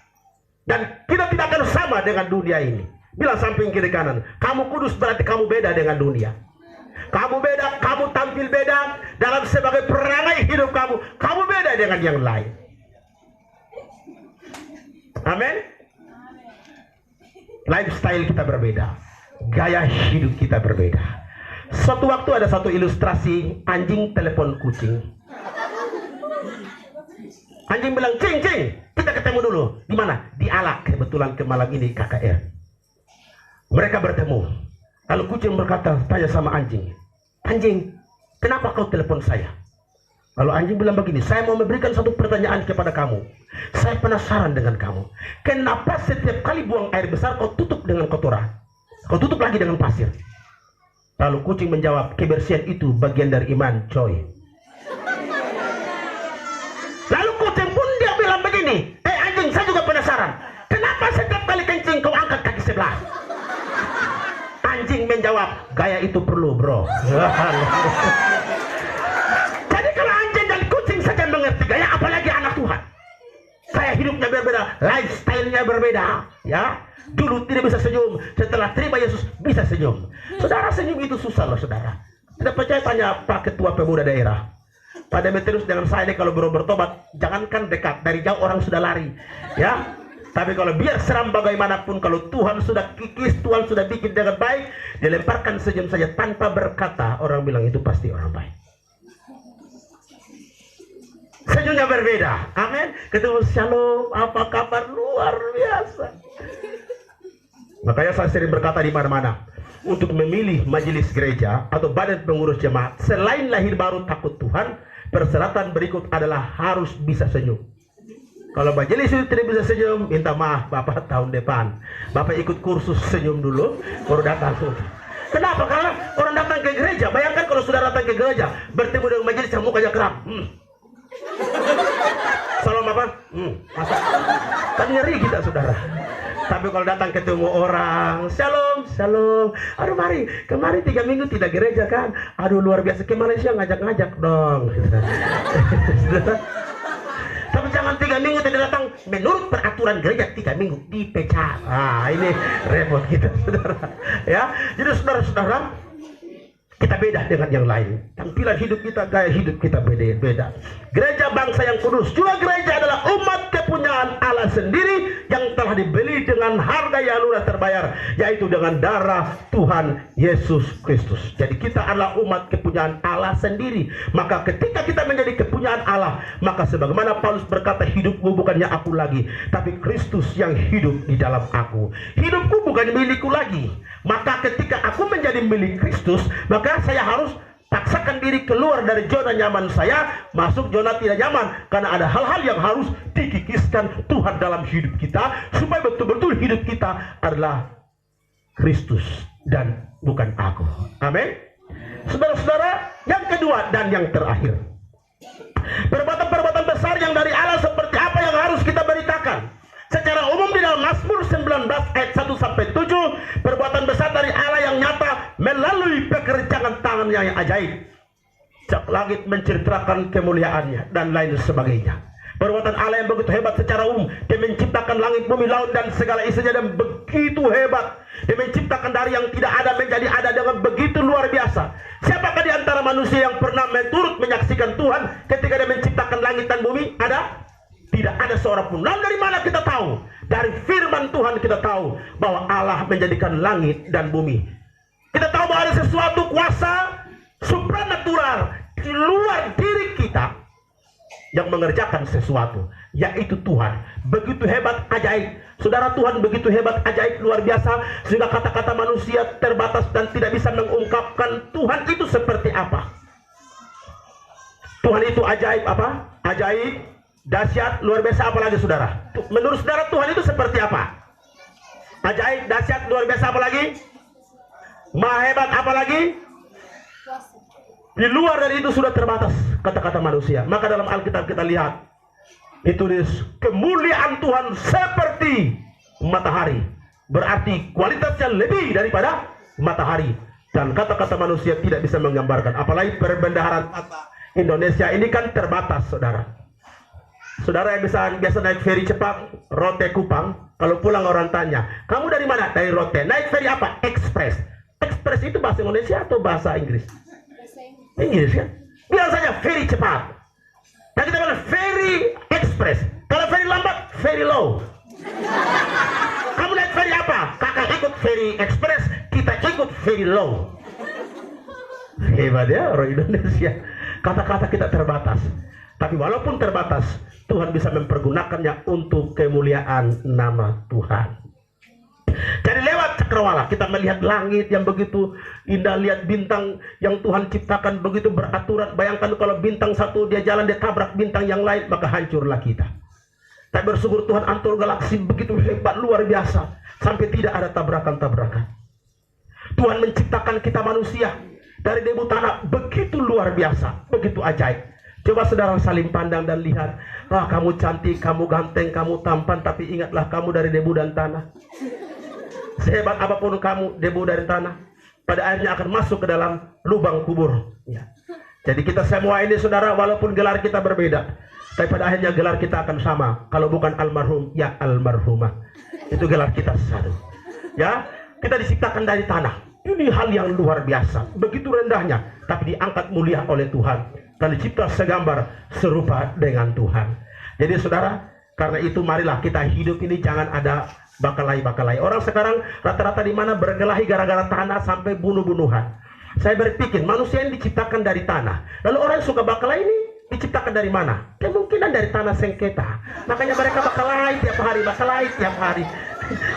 dan kita tidak akan sama dengan dunia ini. Bilang samping kiri kanan, kamu kudus berarti kamu beda dengan dunia. Kamu beda, kamu tampil beda dalam sebagai perangai hidup kamu beda dengan yang lain. Amin. Lifestyle kita berbeda, gaya hidup kita berbeda. Suatu waktu ada satu ilustrasi anjing telepon kucing. Anjing bilang, cing, kita ketemu dulu. Di mana? Di Alak. Kebetulan ke malam ini KKR. Mereka bertemu. Lalu kucing berkata, tanya sama anjing, "Anjing, kenapa kau telepon saya?" Lalu anjing bilang begini, "Saya mau memberikan satu pertanyaan kepada kamu. Saya penasaran dengan kamu. Kenapa setiap kali buang air besar kau tutup dengan kotoran? Kau tutup lagi dengan pasir?" Lalu kucing menjawab, "Kebersihan itu bagian dari iman, coy." Lalu kucing pun dia bilang begini, "Anjing, saya juga penasaran. Kenapa setiap kali kencing kau angkat kaki sebelah?" Anjing menjawab, "Gaya itu perlu, bro." Jadi kalau anjing dan kucing saja mengerti gaya, apalagi anak Tuhan. Gaya hidupnya berbeda, lifestyle-nya berbeda, ya. Dulu tidak bisa senyum, setelah terima Yesus bisa senyum. Saudara, senyum itu susah loh, saudara. Tidak percaya tanya Pak Ketua Pemuda Daerah. Pak Demetrius dengan saya ini kalau baru bertobat, jangankan dekat, dari jauh orang sudah lari, ya. Tapi kalau biar seram bagaimanapun, kalau Tuhan sudah kikis, Tuhan sudah bikin dengan baik, dilemparkan senyum saja tanpa berkata, orang bilang itu pasti orang baik. Senyumnya berbeda, amin. Ketemu shalom, apa kabar, luar biasa. Makanya saya sering berkata di mana-mana, untuk memilih majelis gereja atau badan pengurus jemaat, selain lahir baru takut Tuhan, persyaratan berikut adalah harus bisa senyum. Kalau majelis itu tidak bisa senyum, minta maaf Bapak, tahun depan Bapak ikut kursus senyum dulu, baru datang. Kenapa? Karena orang datang ke gereja, bayangkan kalau sudah datang ke gereja, bertemu dengan majelis yang mukanya keram. Salam apa? Masa? Kan ngeri kita, saudara. Tapi kalau datang ketemu orang, shalom, shalom. Aduh, mari, kemarin 3 minggu tidak gereja kan? Aduh, luar biasa, ke Malaysia ngajak-ngajak dong. Tapi jangan 3 minggu tidak datang. Menurut peraturan gereja 3 minggu dipecat. Ini repot kita, saudara. Ya, jadi saudara-saudara, kita beda dengan yang lain. Tampilan hidup kita, gaya hidup kita beda. Gereja bangsa yang kudus, juga gereja adalah umat kepunyaan Allah sendiri yang telah dibeli dengan harga yang lunas terbayar, yaitu dengan darah Tuhan Yesus Kristus. Jadi kita adalah umat kepunyaan Allah sendiri. Maka ketika kita menjadi kepunyaan Allah, maka sebagaimana Paulus berkata, hidupku bukannya aku lagi, tapi Kristus yang hidup di dalam aku. Hidupku bukan milikku lagi. Maka ketika aku menjadi milik Kristus, maka saya harus paksakan diri keluar dari zona nyaman saya, masuk zona tidak nyaman. Karena ada hal-hal yang harus dikikiskan Tuhan dalam hidup kita, supaya betul-betul hidup kita adalah Kristus dan bukan aku. Amin. Saudara-saudara, yang kedua dan yang terakhir, perbuatan-perbuatan besar yang dari Allah seperti apa yang harus kita beritakan? Secara umum di dalam Mazmur 19 ayat 1-7, perbuatan besar dari Allah yang nyata melalui pekerjaan tangannya yang ajaib. Cak langit menceritakan kemuliaannya dan lain sebagainya. Perbuatan Allah yang begitu hebat secara umum. Dia menciptakan langit, bumi, laut dan segala isinya dan begitu hebat. Dia menciptakan dari yang tidak ada menjadi ada dengan begitu luar biasa. Siapakah di antara manusia yang pernah turut menyaksikan Tuhan ketika dia menciptakan langit dan bumi? Ada? Tidak ada seorang pun. Lalu dari mana kita tahu? Dari firman Tuhan kita tahu bahwa Allah menjadikan langit dan bumi. Kita tahu bahwa ada sesuatu kuasa supranatural di luar diri kita yang mengerjakan sesuatu, yaitu Tuhan. Begitu hebat, ajaib. Saudara, Tuhan begitu hebat, ajaib, luar biasa, sehingga kata-kata manusia terbatas dan tidak bisa mengungkapkan Tuhan itu seperti apa. Tuhan itu ajaib apa? Ajaib, dahsyat, luar biasa, apalagi saudara? Menurut saudara Tuhan itu seperti apa? Ajaib, dahsyat, luar biasa, apalagi? Maha hebat, apalagi? Di luar dari itu sudah terbatas kata-kata manusia. Maka dalam Alkitab kita lihat ditulis kemuliaan Tuhan seperti matahari, berarti kualitasnya lebih daripada matahari. Dan kata-kata manusia tidak bisa menggambarkan. Apalagi perbendaharaan kata Indonesia ini kan terbatas, saudara. Saudara yang biasa naik feri cepat, Rote Kupang, kalau pulang orang tanya, kamu dari mana? Dari Rote. Naik feri apa? Express. Express itu bahasa Indonesia atau bahasa Inggris? Inggris kan? Bilang saja feri cepat. Nah kita bilang feri express. Kalau feri lambat, feri low. Kamu naik feri apa? Kakak ikut feri express, kita ikut feri low. Hebat ya orang Indonesia. Kata-kata kita terbatas. Tapi walaupun terbatas, Tuhan bisa mempergunakannya untuk kemuliaan nama Tuhan. Jadi lewat cakrawala. Kita melihat langit yang begitu indah, lihat bintang yang Tuhan ciptakan begitu beraturan. Bayangkan kalau bintang satu dia jalan, dia tabrak bintang yang lain, maka hancurlah kita. Tapi bersyukur Tuhan atur galaksi begitu hebat, luar biasa, sampai tidak ada tabrakan-tabrakan. Tuhan menciptakan kita manusia dari debu tanah begitu luar biasa, begitu ajaib. Coba saudara saling pandang dan lihat, kamu cantik, kamu ganteng, kamu tampan, tapi ingatlah kamu dari debu dan tanah. Sehebat apapun kamu, debu dari tanah, pada akhirnya akan masuk ke dalam lubang kubur. Ya. Jadi kita semua ini saudara, walaupun gelar kita berbeda, tapi pada akhirnya gelar kita akan sama. Kalau bukan almarhum, ya almarhumah. Itu gelar kita satu. Ya, kita diciptakan dari tanah. Ini hal yang luar biasa, begitu rendahnya, tapi diangkat mulia oleh Tuhan. Dan dicipta segambar serupa dengan Tuhan. Jadi saudara, karena itu marilah kita hidup ini jangan ada bakalai-bakalai. Orang sekarang rata-rata di mana berkelahi gara-gara tanah sampai bunuh-bunuhan. Saya berpikir manusia ini diciptakan dari tanah. Lalu orang yang suka bakalai ini diciptakan dari mana? Kemungkinan dari tanah sengketa. Makanya mereka bakalai tiap hari.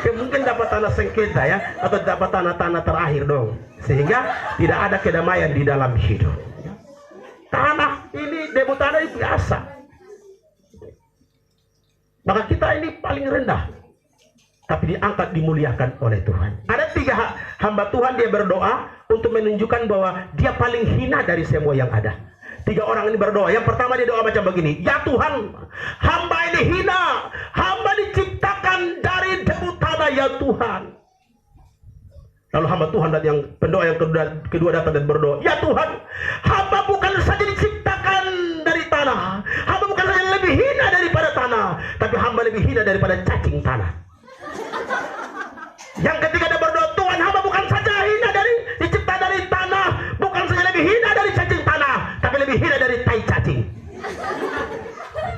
Mungkin dapat tanah sengketa ya, atau dapat tanah-tanah terakhir dong. Sehingga tidak ada kedamaian di dalam hidup. Tanah ini, debu tanah ini biasa. Maka kita ini paling rendah, tapi diangkat, dimuliakan oleh Tuhan. Ada 3 hamba Tuhan, dia berdoa untuk menunjukkan bahwa dia paling hina dari semua yang ada. 3 orang ini berdoa. Yang pertama dia doa macam begini, ya Tuhan, hamba ini hina, hamba diciptakan dari debu tanah ya Tuhan. Lalu hamba Tuhan dan yang pendoa yang kedua datang dan berdoa, ya Tuhan, hamba bukan saja diciptakan dari tanah, hamba bukan saja lebih hina daripada tanah, tapi hamba lebih hina daripada cacing tanah. Yang ketiga dia berdoa, Tuhan, hamba bukan saja dicipta dari tanah, bukan saja lebih hina dari cacing tanah, tapi lebih hina dari tai cacing.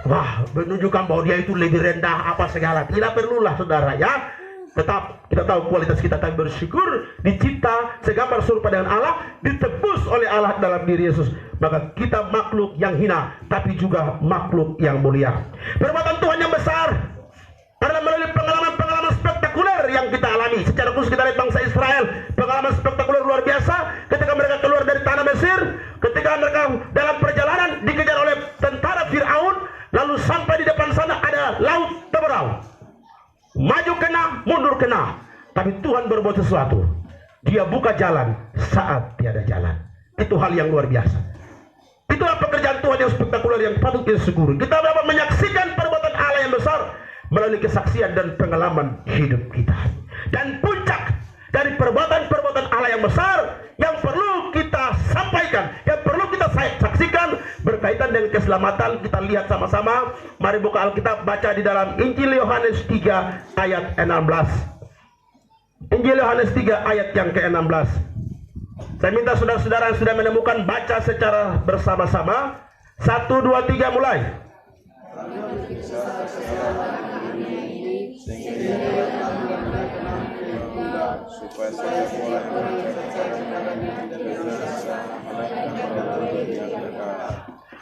Wah, menunjukkan bahwa dia itu lebih rendah apa segala. Tidak perlulah saudara ya. Tetap kita tahu kualitas kita, tapi bersyukur dicipta segambar serupa dengan Allah, ditebus oleh Allah dalam diri Yesus. Maka kita makhluk yang hina, tapi juga makhluk yang mulia. Perbuatan Tuhan yang besar, karena melalui pengalaman-pengalaman spektakuler yang kita alami. Secara khusus kita lihat bangsa Israel, pengalaman spektakuler luar biasa ketika mereka keluar dari tanah Mesir, ketika mereka dalam perjalanan dikejar oleh tentara Fir'aun, lalu sampai di depan sana ada laut teberau. Maju kena, mundur kena, tapi Tuhan berbuat sesuatu. Dia buka jalan saat tiada jalan. Itu hal yang luar biasa. Itulah pekerjaan Tuhan yang spektakuler yang patut kita syukuri. Kita dapat menyaksikan perbuatan Allah yang besar melalui kesaksian dan pengalaman hidup kita. Dan puncak dari perbuatan-perbuatan Allah yang besar yang perlu kita sampaikan, yang perlu kita saksikan berkaitan dengan keselamatan, kita lihat sama-sama. Mari buka Alkitab, baca di dalam Injil Yohanes 3 ayat 16. Injil Yohanes 3 ayat yang ke-16. Saya minta saudara-saudara yang sudah menemukan baca secara bersama-sama. 1, 2, 3 mulai.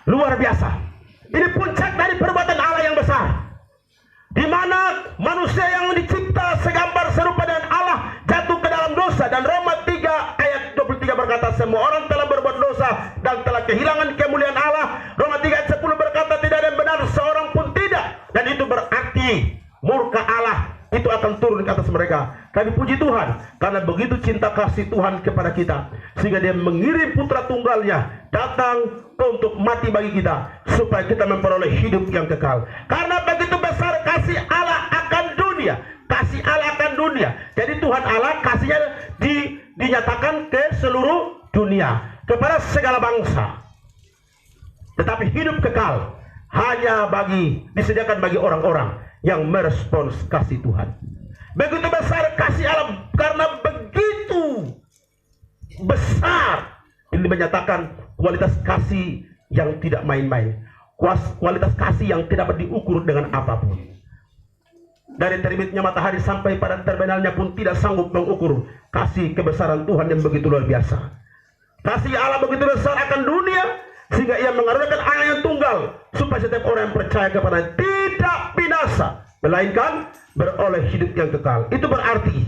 Luar biasa. Ini puncak dari perbuatan Allah yang besar, di mana manusia yang dicipta segambar serupa dengan Allah jatuh ke dalam dosa. Dan Roma 3 ayat 23 berkata, semua orang telah berbuat dosa dan telah kehilangan kemuliaan Allah. Roma 3 ayat 10 berkata, tidak ada yang benar, seorang pun tidak. Dan itu berarti murka Allah itu akan turun ke atas mereka. Kami puji Tuhan, karena begitu cinta kasih Tuhan kepada kita, sehingga dia mengirim putra tunggalnya datang untuk mati bagi kita, supaya kita memperoleh hidup yang kekal. Karena begitu besar kasih Allah akan dunia. Kasih Allah akan dunia. Jadi Tuhan Allah kasihnya dinyatakan ke seluruh dunia, kepada segala bangsa. Tetapi hidup kekal hanya disediakan bagi orang-orang yang merespons kasih Tuhan. Begitu besar kasih Allah, karena begitu besar. Ini menyatakan kualitas kasih yang tidak main-main, kualitas kasih yang tidak dapat diukur dengan apapun. Dari terbitnya matahari sampai pada terbenamnya pun tidak sanggup mengukur kasih kebesaran Tuhan yang begitu luar biasa. Kasih Allah begitu besar akan dunia, sehingga ia mengaruniakan anak yang tunggal, supaya setiap orang yang percaya kepada tidak binasa, melainkan beroleh hidup yang kekal. Itu berarti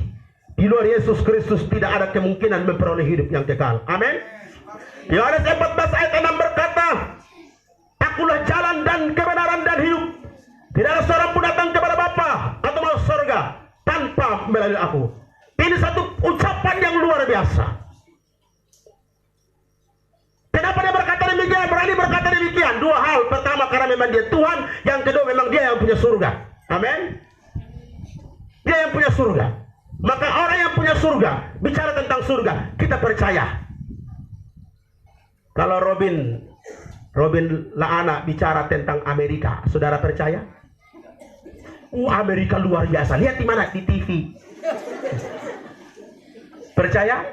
Di luar Yesus Kristus tidak ada kemungkinan memperoleh hidup yang kekal. Amin. Yohanes 14 ayat 6 berkata, akulah jalan dan kebenaran dan hidup. Tidak ada seorang pun datang kepada Bapa atau masuk surga tanpa melalui aku. Ini satu ucapan yang luar biasa. Kenapa dia berkata demikian? Berani berkata demikian? Dua hal. Pertama, karena memang dia Tuhan. Yang kedua, memang dia yang punya surga. Amin. Dia yang punya surga. Maka orang yang punya surga bicara tentang surga, kita percaya. Kalau Robin Laana bicara tentang Amerika, saudara percaya? Amerika luar biasa. Lihat di mana? Di TV. Percaya?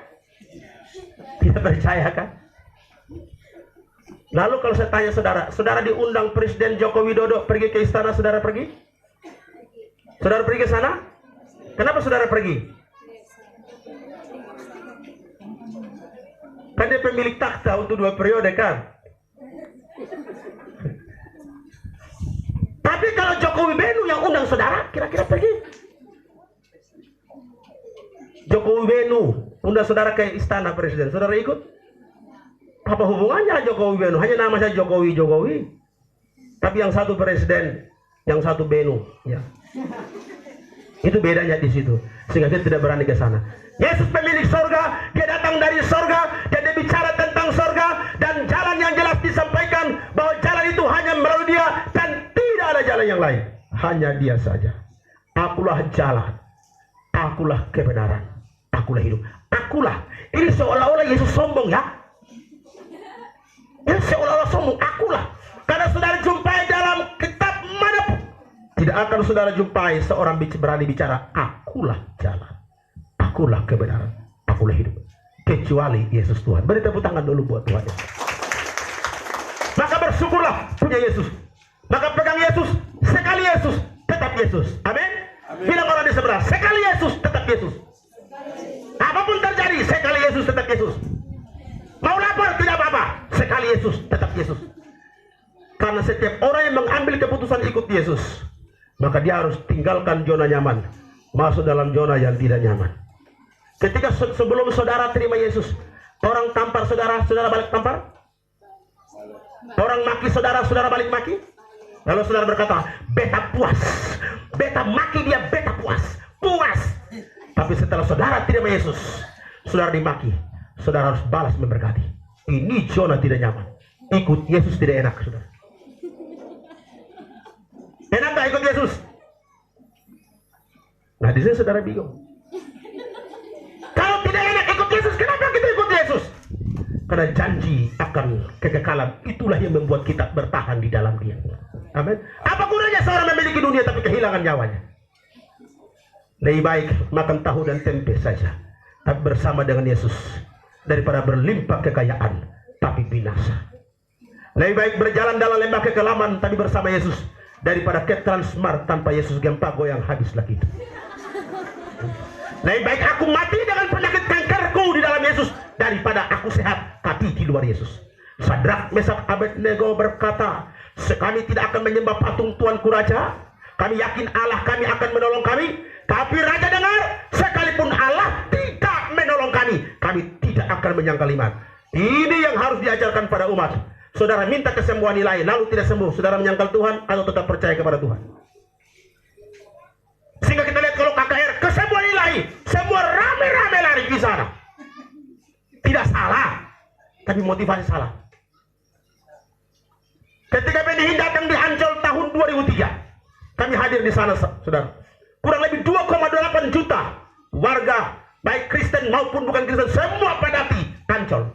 Tidak percaya kan? Lalu kalau saya tanya saudara diundang Presiden Joko Widodo pergi ke istana, saudara pergi? Saudara pergi ke sana? Kenapa saudara pergi? Kan dia pemilik takhta untuk 2 periode kan? Tapi kalau Jokowi Benu yang undang saudara, kira-kira pergi? Jokowi Benu undang saudara ke istana presiden, saudara ikut? Apa hubungannya Jokowi Benu? Hanya nama saya Jokowi. Tapi yang satu presiden, yang satu Benu, ya. Itu bedanya di situ. Sehingga dia tidak berani ke sana. Yesus pemilik sorga, dia datang dari sorga, dan dia bicara tentang sorga, dan jalan yang jelas disampaikan bahwa jalan itu hanya melalui dia, dan tidak ada jalan yang lain. Hanya dia saja. Akulah jalan, akulah kebenaran, akulah hidup. Akulah. Ini seolah-olah Yesus sombong ya. Ini seolah-olah sombong. Akulah. Karena saudara jumpai dalam kitab manapun, tidak akan saudara jumpai seorang berani bicara akulah jalan, akulah kebenaran, akulah hidup, kecuali Yesus Tuhan. Beri tepuk tangan dulu buat Tuhan. Maka bersyukurlah punya Yesus. Maka pegang Yesus. Sekali Yesus, tetap Yesus. Amin. Bilang orang di sebelah, sekali Yesus, tetap Yesus. Apapun terjadi, sekali Yesus, tetap Yesus. Mau lapar, tidak apa-apa, sekali Yesus, tetap Yesus. Karena setiap orang yang mengambil keputusan ikut Yesus, maka dia harus tinggalkan zona nyaman, masuk dalam zona yang tidak nyaman. Ketika sebelum saudara terima Yesus, orang tampar saudara, saudara balik tampar. Orang maki saudara, saudara balik maki. Lalu saudara berkata, beta puas, beta maki dia, beta puas. Tapi setelah saudara terima Yesus, saudara dimaki, saudara harus balas memberkati. Ini zona tidak nyaman. Ikut Yesus tidak enak, saudara. Enak gak ikut Yesus? Nah, di sini saudara bingung. Kalau tidak enak ikut Yesus, kenapa kita ikut Yesus? Karena janji akan kekekalan, itulah yang membuat kita bertahan di dalam Dia. Amin. Apa gunanya seorang memiliki dunia tapi kehilangan nyawanya? Lebih baik makan tahu dan tempe saja, tapi bersama dengan Yesus, daripada berlimpah kekayaan tapi binasa. Lebih baik berjalan dalam lembah kekelaman tapi bersama Yesus, daripada ke Transmart tanpa Yesus, gempa goyang habislah kita. Lebih baik aku mati dengan penyakit kankerku di dalam Yesus, daripada aku sehat tapi di luar Yesus. Sadrak, Mesak, Abednego berkata, kami tidak akan menyembah patung Tuanku Raja. Kami yakin Allah kami akan menolong kami. Tapi Raja dengar, sekalipun Allah tidak menolong kami, kami tidak akan menyangkal iman. Ini yang harus diajarkan pada umat. Saudara minta kesembuhan ilahi, lalu tidak sembuh, saudara menyangkal Tuhan atau tetap percaya kepada Tuhan? Sehingga kita lihat kalau KKR kesembuhan ilahi, semua rame-rame lari di sana. Tidak salah, tapi motivasi salah. Ketika Benny Hinn datang di Ancol tahun 2003, kami hadir di sana, saudara. Kurang lebih 2,8 juta warga, baik Kristen maupun bukan Kristen, semua padati Ancol.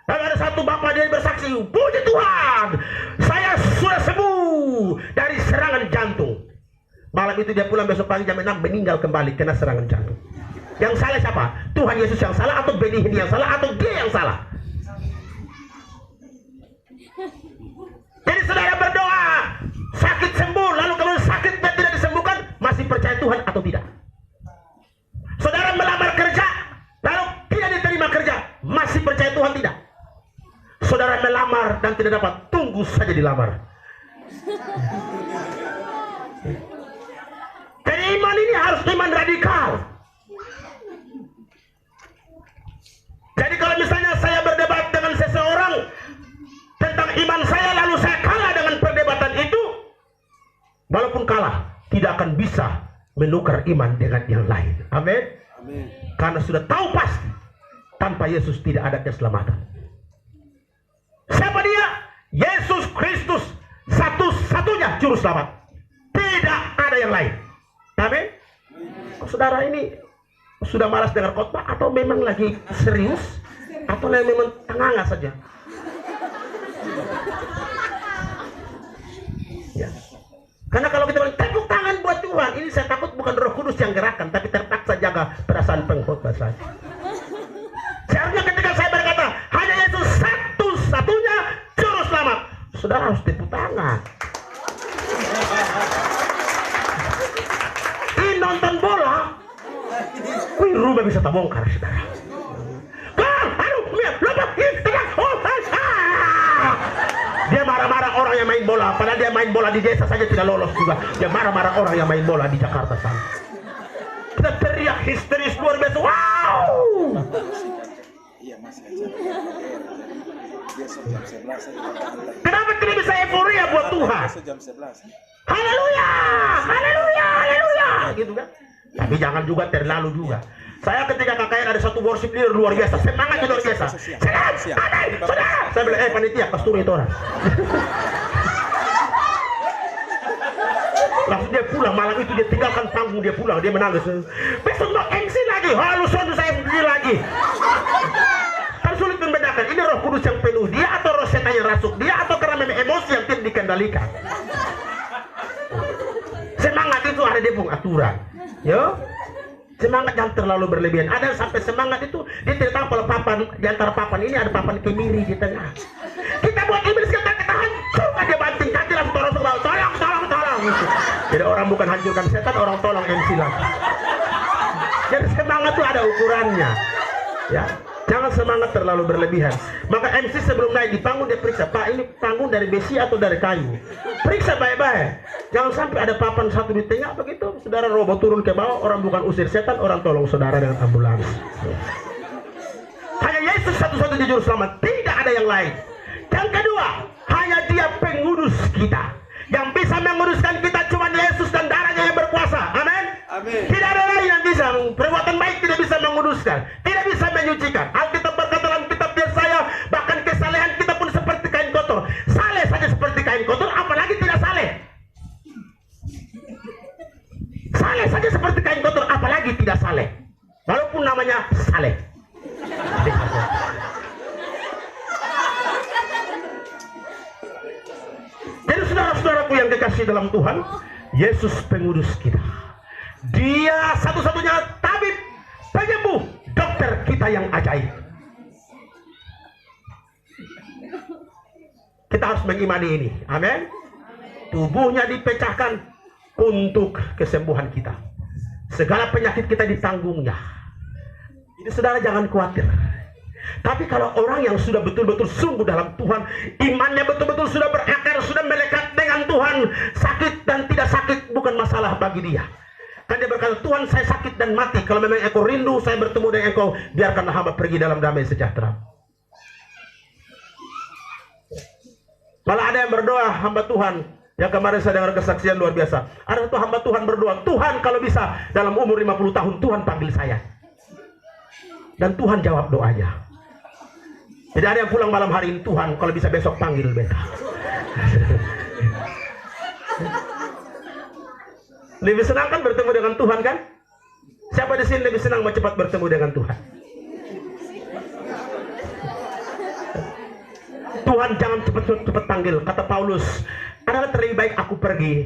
Dan ada satu bapak dia bersaksi, puji Tuhan, saya sudah sembuh dari serangan jantung. Malam itu dia pulang, besok pagi jam 6 meninggal kembali kena serangan jantung. Yang salah siapa? Tuhan Yesus yang salah atau Benny Hinn yang salah atau dia yang salah? Jadi saudara berdoa, sakit sembuh, lalu kalau sakit dan tidak disembuhkan, masih percaya Tuhan atau tidak? Saudara melamar kerja, lalu tidak diterima kerja, masih percaya Tuhan tidak? Saudara melamar dan tidak dapat, tunggu saja dilamar. Jadi iman ini harus iman radikal. bisa menukar iman dengan yang lain. Amin. Karena sudah tahu pasti tanpa Yesus tidak ada keselamatan. Siapa dia? Yesus Kristus, satu-satunya juru selamat. Tidak ada yang lain. Amin. Saudara ini sudah malas dengar khotbah atau memang lagi serius atau memang tengah saja? Ya. Karena kalau kita bilang tepuk tangan buat Tuhan, ini saya takut bukan Roh Kudus yang gerakan, tapi terpaksa jaga perasaan pengkhotbah saja. Seharusnya ketika saya berkata hanya Yesus satu-satunya juru selamat, saudara harus tepuk tangan. Ini nonton bola, wih rumah bisa terbongkar, saudara. Dia marah-marah orang yang main bola, padahal dia main bola di desa saja tidak lolos juga. Dia marah-marah orang yang main bola di Jakarta sana. Kita teriak histeris luar biasa. Wow! Kenapa tidak bisa euforia buat Tuhan? Haleluya, haleluya, haleluya, gitu kan? Tapi jangan juga terlalu juga. Saya ketika KKN ada satu worship leader luar biasa, semangatnya luar biasa. Saudara, saya bilang, panitia, kasturi itu orang. Langsung dia pulang, malam itu dia tinggalkan panggung, dia pulang, dia menangis. Besok mau MC lagi, halus saya berdiri lagi. Kan sulit membedakan, ini Roh Kudus yang penuh dia atau roh setan yang rasuk dia atau karena memang emosi yang tidak dikendalikan. Semangat itu ada di pung aturan, yo. Semangat yang terlalu berlebihan. Ada sampai semangat itu dia tidak tahu kalau papan di antara papan ini ada papan kemiri di tengah. Kita buat iblis kita hancur, dia banting kaki langsung tolong, tolong. Jadi orang bukan hancurkan setan, orang tolong MC lagi. Jadi semangat itu ada ukurannya, ya. Jangan semangat terlalu berlebihan. Maka MC sebelum naik di panggung dia periksa, Pak ini panggung dari besi atau dari kayu? Periksa baik-baik. Jangan sampai ada papan satu di tengah begitu, saudara robot turun ke bawah, orang bukan usir setan, orang tolong saudara dengan ambulans. Hanya Yesus satu-satunya juru selamat, tidak ada yang lain. Yang kedua, hanya Dia pengurus kita. Yang bisa menguruskan kita cuma Yesus dan darahnya yang berkuasa. Amin. Tidak ada lain yang bisa. Perbuatan baik tidak bisa menguruskan, tidak bisa menyucikan. Alkitab berkata dalam kitab Yesaya, bahkan kesalehan kita pun seperti kain kotor. Saleh saja seperti kain kotor, apalagi tidak saleh. Saleh saja seperti kain kotor, apalagi tidak saleh. Walaupun namanya saleh. Jadi saudara-saudaraku yang dikasihi dalam Tuhan, Yesus pengurus kita. Dia satu-satunya tabib, penyembuh, dokter kita yang ajaib. Kita harus mengimani ini. Amin. Tubuhnya dipecahkan untuk kesembuhan kita. Segala penyakit kita ditanggungnya. Jadi saudara jangan khawatir. Tapi kalau orang yang sudah betul-betul sungguh dalam Tuhan, imannya betul-betul sudah berakar, sudah melekat dengan Tuhan, sakit dan tidak sakit bukan masalah bagi dia. Kan dia berkata, Tuhan saya sakit dan mati, kalau memang engkau rindu saya bertemu dengan engkau, biarkanlah hamba pergi dalam damai sejahtera. Kalau ada yang berdoa, hamba Tuhan, yang kemarin saya dengar kesaksian luar biasa, ada satu hamba Tuhan berdoa, Tuhan kalau bisa dalam umur 50 tahun Tuhan panggil saya. Dan Tuhan jawab doanya. Jadi ada yang pulang malam hari ini, Tuhan kalau bisa besok panggil beta. Lebih senang kan bertemu dengan Tuhan kan? Siapa di sini lebih senang mau cepat bertemu dengan Tuhan? Tuhan jangan cepat-cepat panggil. Kata Paulus, adalah lebih baik aku pergi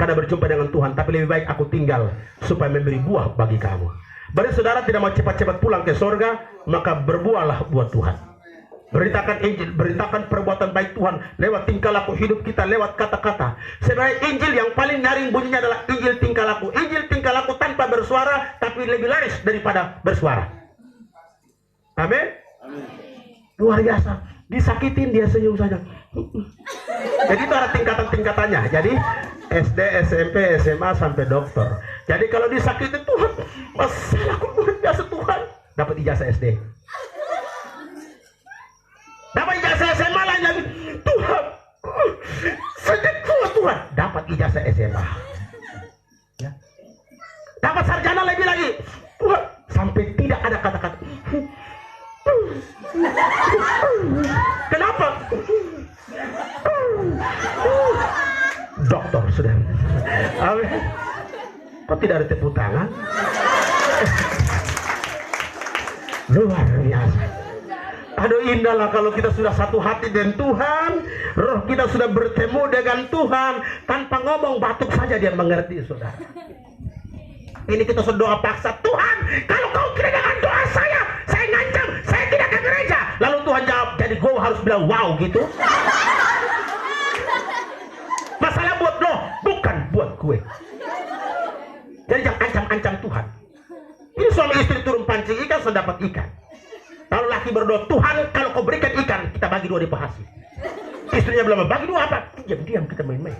karena berjumpa dengan Tuhan, tapi lebih baik aku tinggal supaya memberi buah bagi kamu. Berarti saudara tidak mau cepat-cepat pulang ke sorga, maka berbuahlah buat Tuhan. Beritakan Injil, beritakan perbuatan baik Tuhan lewat tingkah laku hidup kita, lewat kata-kata. Sebenarnya Injil yang paling nyaring bunyinya adalah Injil tingkah laku. Injil tingkah laku tanpa bersuara, tapi lebih laris daripada bersuara. Amin. Luar biasa. Disakitin dia senyum saja. Jadi itu ada tingkatan-tingkatannya. Jadi SD, SMP, SMA sampai dokter. Jadi kalau disakitin Tuhan, masalahku luar biasa Tuhan. Dapat ijazah SD. Dapat ijazah SMA lagi. Tuhan, sedih Tuhan. Dapat ijazah SMA. saudara. Amin. Kok tidak ada tepuk tangan? Luar biasa. Aduh, indahlah kalau kita sudah satu hati dengan Tuhan, roh kita sudah bertemu dengan Tuhan, tanpa ngomong batuk saja dia mengerti, saudara. Ini kita berdoa paksa, Tuhan, kalau kau kira dengan doa saya ngancam, saya tidak ke gereja. Lalu Tuhan jawab, jadi gue harus bilang wow gitu. Masalah buat lo, bukan buat gue. Jadi jangan ancam-ancam Tuhan. Ini suami istri turun pancing ikan, sudah dapat ikan. Lalu laki berdoa, Tuhan kalau kau berikan ikan, kita bagi dua di pahasi. Istrinya bilang, bagi dua apa? Diam-diam kita main-main.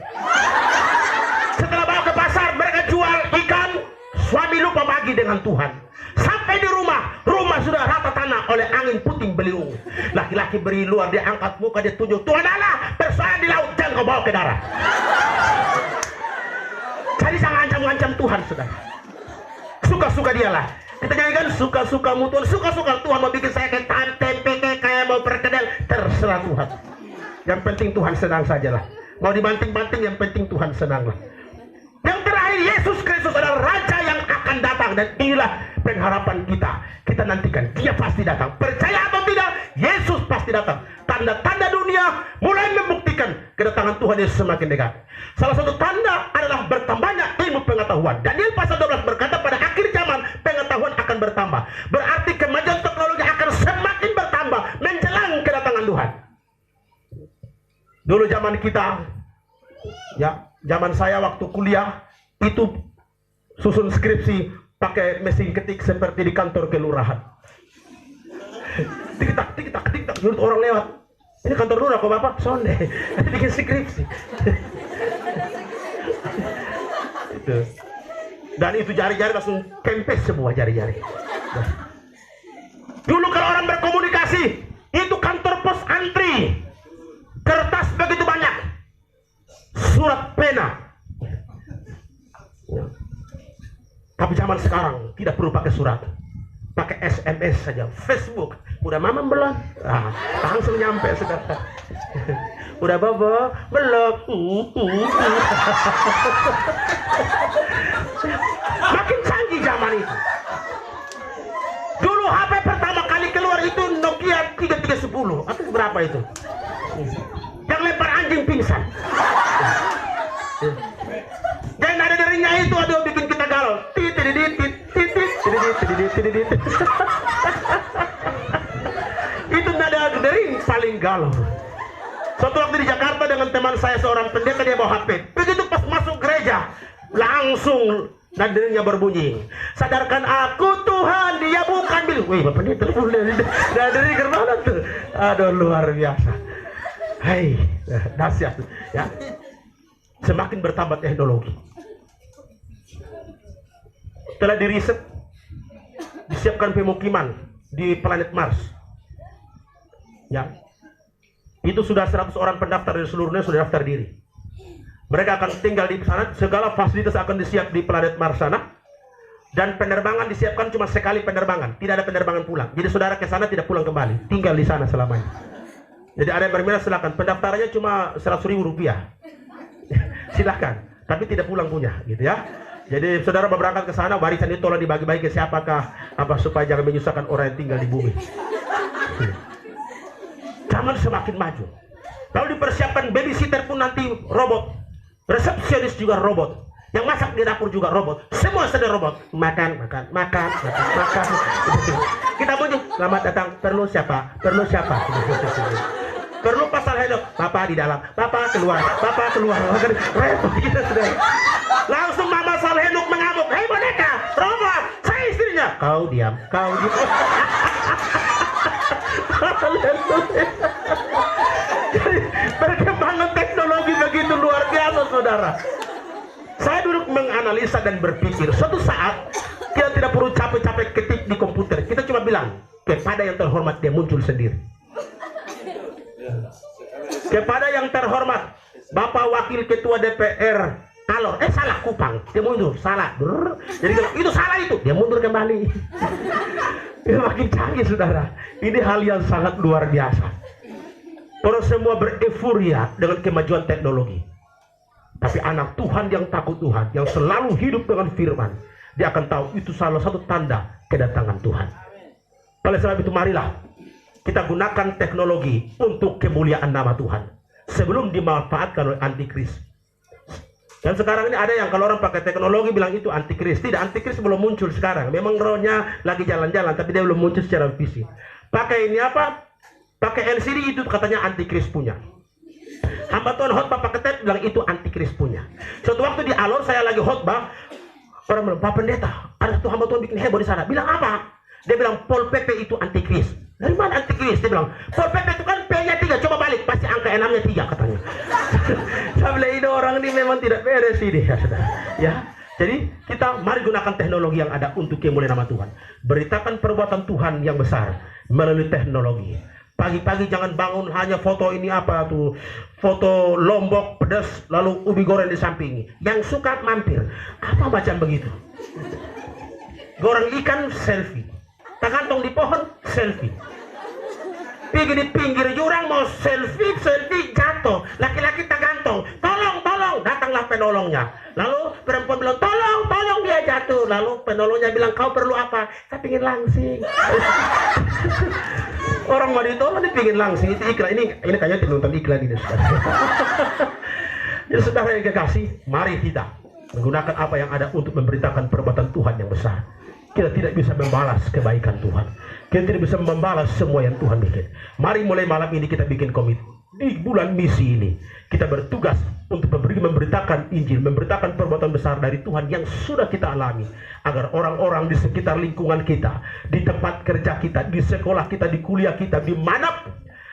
Setelah bawa ke pasar, mereka jual ikan. Suami lupa bagi dengan Tuhan. Sampai di rumah sudah rata tanah oleh angin puting beliung. Laki-laki beri luar, dia angkat muka, dia tunjuk, Tuhan Allah, persoalan di laut, jangan kau bawa ke darat. Jadi jangan ancam-ancam Tuhan, saudara. Suka-suka dialah. Kita nyanyikan suka-sukamu Tuhan, suka-suka Tuhan mau bikin saya kayak tempe, kayak mau perkedel, terserah Tuhan. Yang penting Tuhan senang sajalah. Mau dibanting-banting, yang penting Tuhan senanglah. Yang terakhir, Yesus Kristus adalah Raja yang akan datang, dan inilah pengharapan kita. Kita nantikan, dia pasti datang. Percaya atau tidak, Yesus pasti datang. Tanda-tanda dunia mulai membuktikan kedatangan Tuhan Yesus semakin dekat. Salah satu tanda adalah bertambahnya ilmu pengetahuan. Daniel pasal 12 berkata pada akhir zaman pengetahuan akan bertambah. Berarti kemajuan teknologi akan semakin bertambah menjelang kedatangan Tuhan. Dulu zaman kita, ya, zaman saya waktu kuliah itu susun skripsi pakai mesin ketik seperti di kantor kelurahan. Tik-tak, menurut orang lewat. Ini kantor lurah kok Bapak? Sonde. Bikin skripsi. Dan itu jari-jari langsung kempes semua jari-jari. Dulu kalau orang berkomunikasi, itu kantor pos antri. Kertas begitu banyak. Surat pena. Tapi zaman sekarang tidak perlu pakai surat, pakai SMS saja, Facebook. Udah mama belum? Langsung nyampe sekarang. Udah bobo belum? Makin canggih zaman itu. Dulu HP pertama kali keluar itu Nokia 3310. Atau berapa itu? Yang lempar anjing pingsan. Jangan ada derinya itu, aduh bikin kita galau. Itu nada dering paling galau. Suatu waktu di Jakarta dengan teman saya seorang pendeta, dia bawa HP. Begitu pas masuk gereja, langsung nadanya berbunyi. Sadarkan aku Tuhan, dia bukan bil. Wih, bapak ini telepon dari gimana tuh? Aduh, luar biasa. Hai, dahsyat ya. Semakin bertambah teknologi. Telah diriset, disiapkan pemukiman di planet Mars. Ya. Itu sudah 100 orang pendaftar dari seluruh dunia sudah daftar diri. Mereka akan tinggal di sana, segala fasilitas akan disiap di planet Mars sana. Dan penerbangan disiapkan cuma sekali penerbangan, tidak ada penerbangan pulang. Jadi saudara ke sana tidak pulang kembali, tinggal di sana selamanya. Jadi ada yang berminat silakan, pendaftarannya cuma 100.000 rupiah. Silahkan, tapi tidak pulang punya, gitu ya. Jadi saudara mau berangkat ke sana, warisan itu tolong dibagi-bagi ke siapakah, apa supaya jangan menyusahkan orang yang tinggal di bumi. Zaman semakin maju. Lalu dipersiapkan babysitter pun nanti robot, resepsionis juga robot, yang masak di dapur juga robot, semua sudah robot. Makan. Kita muncul, selamat datang. Perlu siapa? Perlu pasal hello, Papa di dalam, Papa keluar. Repot kita sudah. Langsung Mama Salhenuk mengamuk, hei boneka, robot, saya istrinya. Kau diam. Jadi perkembangan teknologi begitu luar biasa, saudara. Saya duduk menganalisa dan berpikir, suatu saat kita tidak perlu capek-capek ketik di komputer. Kita cuma bilang, kepada yang terhormat dia muncul sendiri. Kepada yang terhormat Bapak Wakil Ketua DPR Alor, salah Kupang, dia mundur, salah. Jadi kalau itu salah itu, dia mundur kembali. Ini makin canggih, saudara. Ini hal yang sangat luar biasa. Orang semua berefuria dengan kemajuan teknologi. Tapi Tapi anak Tuhan yang takut Tuhan, yang selalu hidup dengan firman, dia akan tahu itu salah satu tanda kedatangan Tuhan. Oleh sebab itu marilah kita gunakan teknologi untuk kemuliaan nama Tuhan sebelum dimanfaatkan oleh antikris. Dan sekarang ini ada yang kalau orang pakai teknologi bilang itu antikris. Tidak, antikris belum muncul sekarang. Memang rohnya lagi jalan-jalan, tapi dia belum muncul secara fisik. Pakai ini apa? Pakai LCD, itu katanya antikris punya. Hamba Tuhan khotbah pakai tape bilang itu antikris punya. Suatu waktu di Alor saya lagi khotbah, orang bilang, Pak Pendeta, ada satu hamba Tuhan bikin heboh di sana. Bilang apa? Dia bilang Pol PP itu antikris. Dari mana antikris? Dia bilang Pol PP itu kan P-nya 3, coba balik, pasti angka 6-nya 3 katanya. Saya bilang ini orang ini memang tidak beres ini ya, saudara. Ya, jadi kita mari gunakan teknologi yang ada untuk kemuliaan nama Tuhan. Beritakan perbuatan Tuhan yang besar melalui teknologi. Pagi-pagi jangan bangun hanya foto ini apa tuh, foto lombok pedas lalu ubi goreng di samping. Yang suka mampir apa macam begitu, goreng ikan selfie, tergantung di pohon selfie, pergi di pinggir jurang mau selfie jatuh, laki-laki tergantung, tolong datanglah penolongnya. Lalu perempuan bilang tolong dia jatuh, lalu penolongnya bilang kau perlu apa? Saya pingin langsing. Orang mau ditolong, dia pingin langsing. Itu iklan. Ini kayaknya nonton iklan ini, saudara. Jadi saudara yang kekasih, mari kita menggunakan apa yang ada untuk memberitakan perbuatan Tuhan yang besar. Kita tidak bisa membalas kebaikan Tuhan. Kita tidak bisa membalas semua yang Tuhan bikin. Mari mulai malam ini kita bikin komitmen. Di bulan misi ini kita bertugas untuk memberitakan Injil, memberitakan perbuatan besar dari Tuhan yang sudah kita alami, agar orang-orang di sekitar lingkungan kita, di tempat kerja kita, di sekolah kita, di kuliah kita, di mana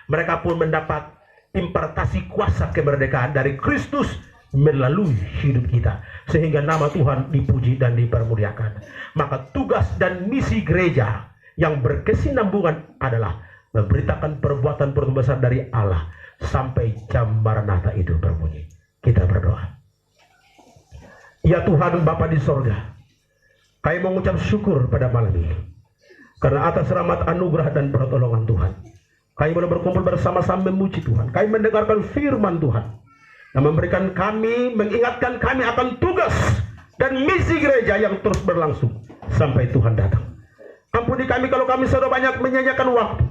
mereka pun mendapat impartasi kuasa kemerdekaan dari Kristus melalui hidup kita, sehingga nama Tuhan dipuji dan dipermuliakan. Maka tugas dan misi gereja yang berkesinambungan adalah memberitakan perbuatan besar dari Allah sampai jam Maranatha itu berbunyi. Kita berdoa. Ya Tuhan Bapa di sorga, kami mengucap syukur pada malam ini karena atas rahmat anugerah dan pertolongan Tuhan, kami boleh berkumpul bersama-sama memuji Tuhan. Kami mendengarkan firman Tuhan yang memberikan kami, mengingatkan kami akan tugas dan misi gereja yang terus berlangsung sampai Tuhan datang. Ampuni kami kalau kami sudah banyak menyanyikan waktu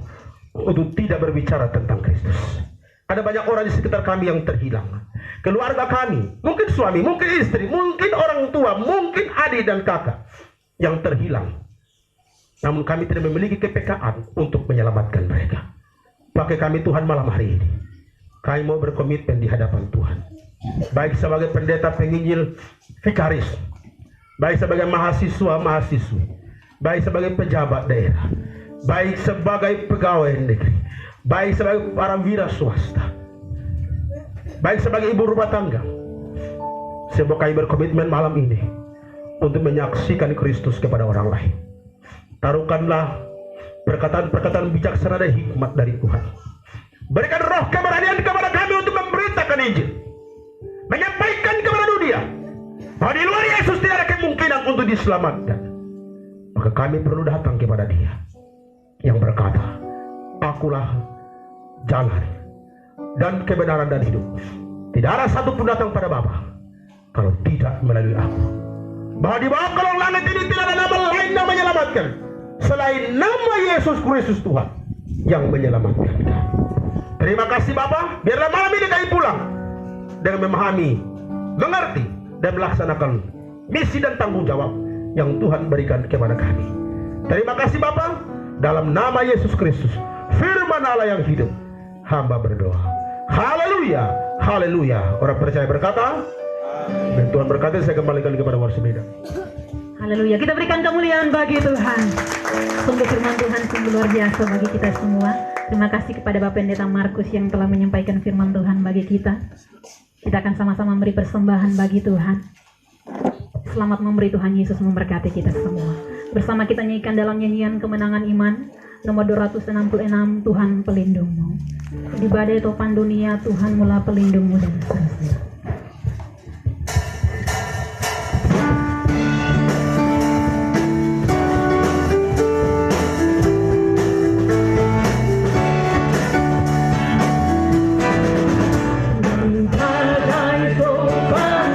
untuk tidak berbicara tentang Kristus. Ada banyak orang di sekitar kami yang terhilang. Keluarga kami, mungkin suami, mungkin istri, mungkin orang tua, mungkin adik dan kakak yang terhilang. Namun kami tidak memiliki kepekaan untuk menyelamatkan mereka. Pakai kami Tuhan malam hari ini. Kami mau berkomitmen di hadapan Tuhan. Baik sebagai pendeta penginjil vikaris, baik sebagai mahasiswa-mahasiswi, baik sebagai pejabat daerah, baik sebagai pegawai negeri, baik sebagai para wira swasta, baik sebagai ibu rumah tangga. Semoga kami berkomitmen malam ini untuk menyaksikan Kristus kepada orang lain. Taruhkanlah perkataan-perkataan bijaksana dan hikmat dari Tuhan. Berikan roh keberanian kepada kami untuk memberitakan Injil, menyampaikan kepada dunia bahwa di luar Yesus tidak ada kemungkinan untuk diselamatkan. Maka kami perlu datang kepada Dia yang berkata, akulah jalan dan kebenaran dan hidup. Tidak ada satupun datang pada Bapa kalau tidak melalui aku. Bahwa di bawah kolong langit ini tidak ada nama lain yang menyelamatkan selain nama Yesus Kristus Tuhan yang menyelamatkan kita. Terima kasih Bapa. Biarlah malam ini kami pulang dengan memahami, mengerti dan melaksanakan misi dan tanggung jawab yang Tuhan berikan kepada kami. Terima kasih Bapa. Dalam nama Yesus Kristus, firman Allah yang hidup, hamba berdoa. Haleluya, haleluya. Orang percaya berkata, dan Tuhan berkata, saya kembalikan kepada warsi medan. Haleluya. Kita berikan kemuliaan bagi Tuhan. Sungguh firman Tuhan sungguh luar biasa bagi kita semua. Terima kasih kepada Bapak Pendeta Markus yang telah menyampaikan firman Tuhan bagi kita. Kita akan sama-sama memberi persembahan bagi Tuhan. Selamat memberi, Tuhan Yesus memberkati kita semua. Bersama kita nyanyikan dalam nyanyian kemenangan iman nomor 266, Tuhan pelindungmu. Di badai topan dunia Tuhan mula pelindungmu, dan seterusnya. Badai topan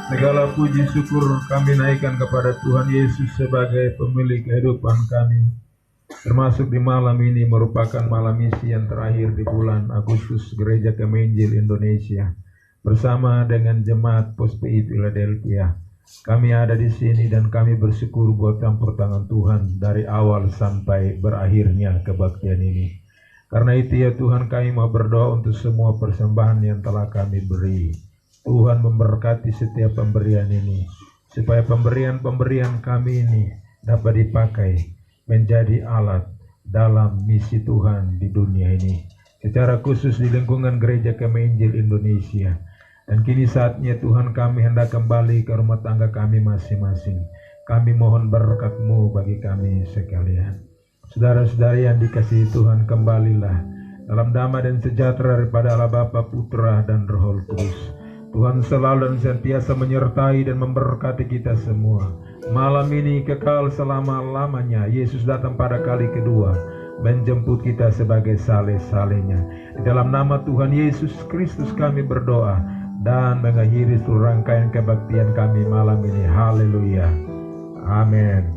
Segala puji syukur kami naikkan kepada Tuhan Yesus sebagai pemilik kehidupan kami. Termasuk di malam ini merupakan malam misi yang terakhir di bulan Agustus Gereja Kemai Injil Indonesia. Bersama dengan Jemaat POSPI Philadelphia. Kami ada di sini dan kami bersyukur buat campur tangan Tuhan dari awal sampai berakhirnya kebaktian ini. Karena itu ya Tuhan, kami mau berdoa untuk semua persembahan yang telah kami beri. Tuhan memberkati setiap pemberian ini, supaya pemberian-pemberian kami ini dapat dipakai menjadi alat dalam misi Tuhan di dunia ini, secara khusus di lingkungan Gereja Kemai Injil Indonesia. Dan kini saatnya Tuhan, kami hendak kembali ke rumah tangga kami masing-masing. Kami mohon berkat-Mu bagi kami sekalian. Saudara-saudari yang dikasihi Tuhan, kembalilah dalam damai dan sejahtera daripada Allah Bapa, Putra, dan Roh Kudus. Tuhan selalu dan senantiasa menyertai dan memberkati kita semua. Malam ini kekal selama-lamanya. Yesus datang pada kali kedua, menjemput kita sebagai saleh-salehnya. Di dalam nama Tuhan Yesus Kristus kami berdoa dan mengakhiri seluruh rangkaian kebaktian kami malam ini. Haleluya. Amin.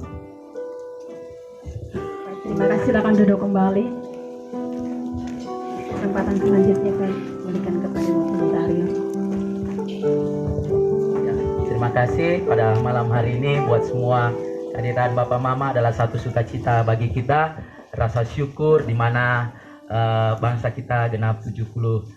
Terima kasih, silakan duduk kembali. Kesempatan selanjutnya saya berikan kepada Bapak Dario. Ya, terima kasih pada malam hari ini buat semua kehadiran Bapak Mama adalah satu sukacita bagi kita, rasa syukur di mana bangsa kita genap 73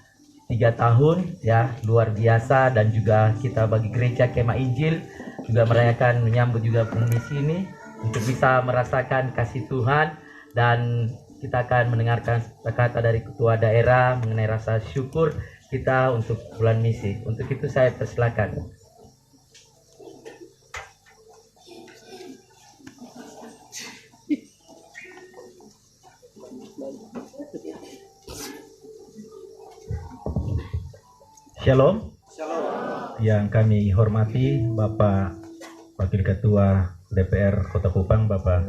tahun ya, luar biasa. Dan juga kita bagi Gereja Kemai Injil juga merayakan menyambut juga pengisi ini untuk bisa merasakan kasih Tuhan. Dan kita akan mendengarkan kata dari ketua daerah mengenai rasa syukur kita untuk bulan misi. Untuk itu saya persilakan. Shalom. Yang kami hormati Bapak Wakil Ketua DPR Kota Kupang, Bapak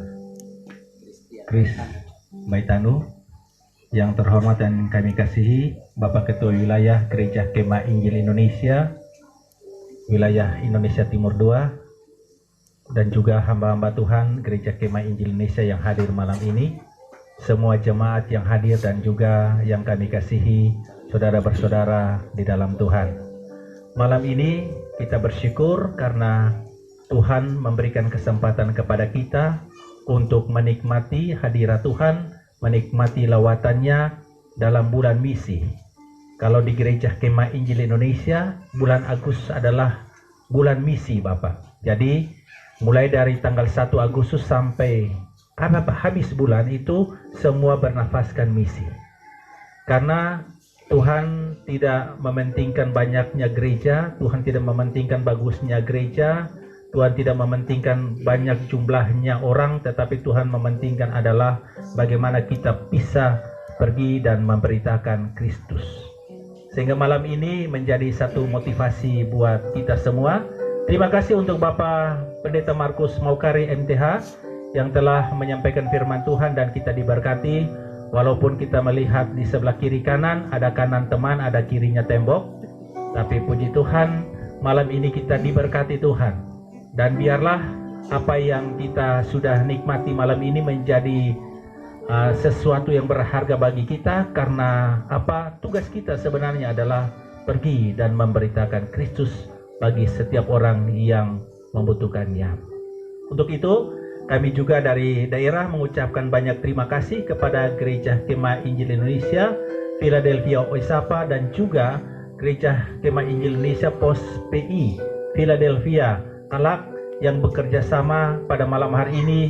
Kris Baitanu. Yang terhormat dan kami kasihi Bapak Ketua Wilayah Gereja Kemai Injil Indonesia, Wilayah Indonesia Timur II, dan juga hamba-hamba Tuhan Gereja Kemah Injil Indonesia yang hadir malam ini, semua jemaat yang hadir dan juga yang kami kasihi saudara bersaudara di dalam Tuhan. Malam ini kita bersyukur karena Tuhan memberikan kesempatan kepada kita untuk menikmati hadirat Tuhan, menikmati lawatannya dalam bulan misi. Kalau di Gereja Kemah Injil Indonesia, bulan Agustus adalah bulan misi Bapak. Jadi mulai dari tanggal 1 Agustus sampai habis bulan itu semua bernafaskan misi. Karena Tuhan tidak mementingkan banyaknya gereja, Tuhan tidak mementingkan bagusnya gereja, Tuhan tidak mementingkan banyak jumlahnya orang, tetapi Tuhan mementingkan adalah bagaimana kita bisa pergi dan memberitakan Kristus. Sehingga malam ini menjadi satu motivasi buat kita semua. Terima kasih untuk Bapak Pendeta Markus Maukari MTH yang telah menyampaikan firman Tuhan dan kita diberkati. Walaupun kita melihat di sebelah kiri kanan, ada kanan teman, ada kirinya tembok. Tapi puji Tuhan, malam ini kita diberkati Tuhan. Dan biarlah apa yang kita sudah nikmati malam ini menjadi sesuatu yang berharga bagi kita. Karena apa? Tugas kita sebenarnya adalah pergi dan memberitakan Kristus bagi setiap orang yang membutuhkannya. Untuk itu, kami juga dari daerah mengucapkan banyak terima kasih kepada Gereja Kemah Injil Indonesia, Philadelphia Oisapa, dan juga Gereja Kemah Injil Indonesia Pos PI, Philadelphia, Alak, yang bekerja sama pada malam hari ini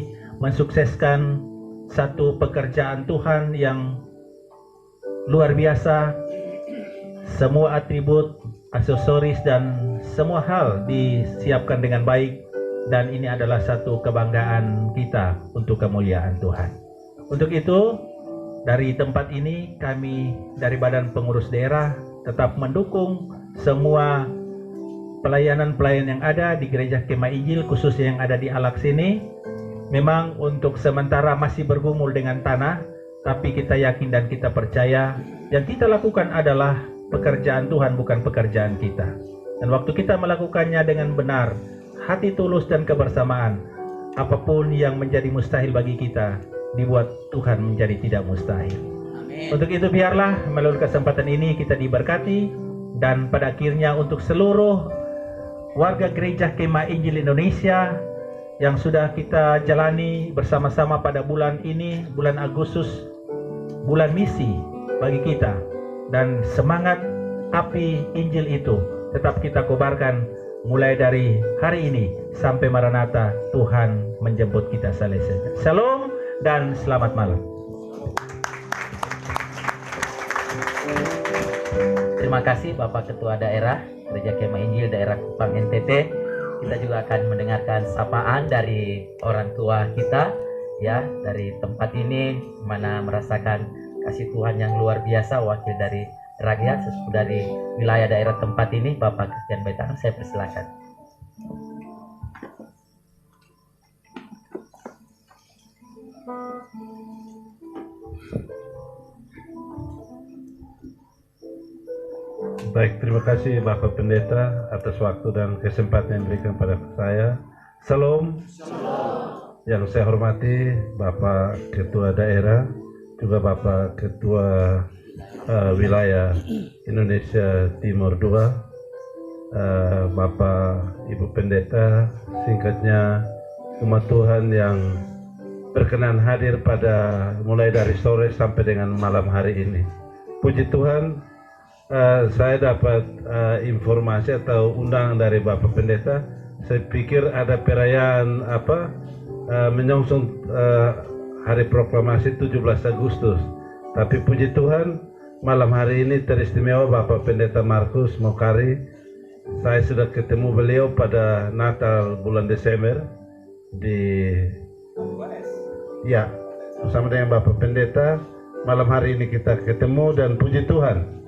mensukseskan satu pekerjaan Tuhan yang luar biasa. Semua atribut, aksesoris, dan semua hal disiapkan dengan baik. Dan ini adalah satu kebanggaan kita untuk kemuliaan Tuhan. Untuk itu, dari tempat ini kami dari Badan Pengurus Daerah tetap mendukung semua pelayanan-pelayanan yang ada di Gereja Kemah Injil, khususnya yang ada di Alak sini. Memang untuk sementara masih bergumul dengan tanah, tapi kita yakin dan kita percaya yang kita lakukan adalah pekerjaan Tuhan, bukan pekerjaan kita. Dan waktu kita melakukannya dengan benar, hati tulus dan kebersamaan, apapun yang menjadi mustahil bagi kita, dibuat Tuhan menjadi tidak mustahil. Amin. Untuk itu biarlah melalui kesempatan ini kita diberkati, dan pada akhirnya untuk seluruh warga Gereja Kemah Injil Indonesia yang sudah kita jalani bersama-sama pada bulan ini, bulan Agustus, bulan misi bagi kita, dan semangat api Injil itu tetap kita kobarkan mulai dari hari ini sampai Maranatha Tuhan menjemput kita selesai. Shalom dan selamat malam. Terima kasih Bapak Ketua Daerah Gereja Kemah Injil Daerah Kupang NTT. Kita juga akan mendengarkan sapaan dari orang tua kita ya, dari tempat ini mana merasakan kasih Tuhan yang luar biasa. Wakil dari rakyat sesuai dari wilayah daerah tempat ini, Bapak Christian Baitang, saya persilakan. Baik, terima kasih Bapak Pendeta atas waktu dan kesempatan yang diberikan pada saya. Salam. Yang saya hormati Bapak Ketua Daerah, juga Bapak Ketua Wilayah Indonesia Timur II, Bapak Ibu Pendeta, singkatnya umat Tuhan yang berkenan hadir pada mulai dari sore sampai dengan malam hari ini. Puji Tuhan. Saya dapat informasi atau undangan dari Bapak Pendeta. Saya pikir ada perayaan menyongsong hari proklamasi 17 Agustus. Tapi puji Tuhan, malam hari ini teristimewa Bapak Pendeta Markus Maukari. Saya sudah ketemu beliau pada Natal bulan Desember bersama dengan Bapak Pendeta. Malam hari ini kita ketemu dan puji Tuhan.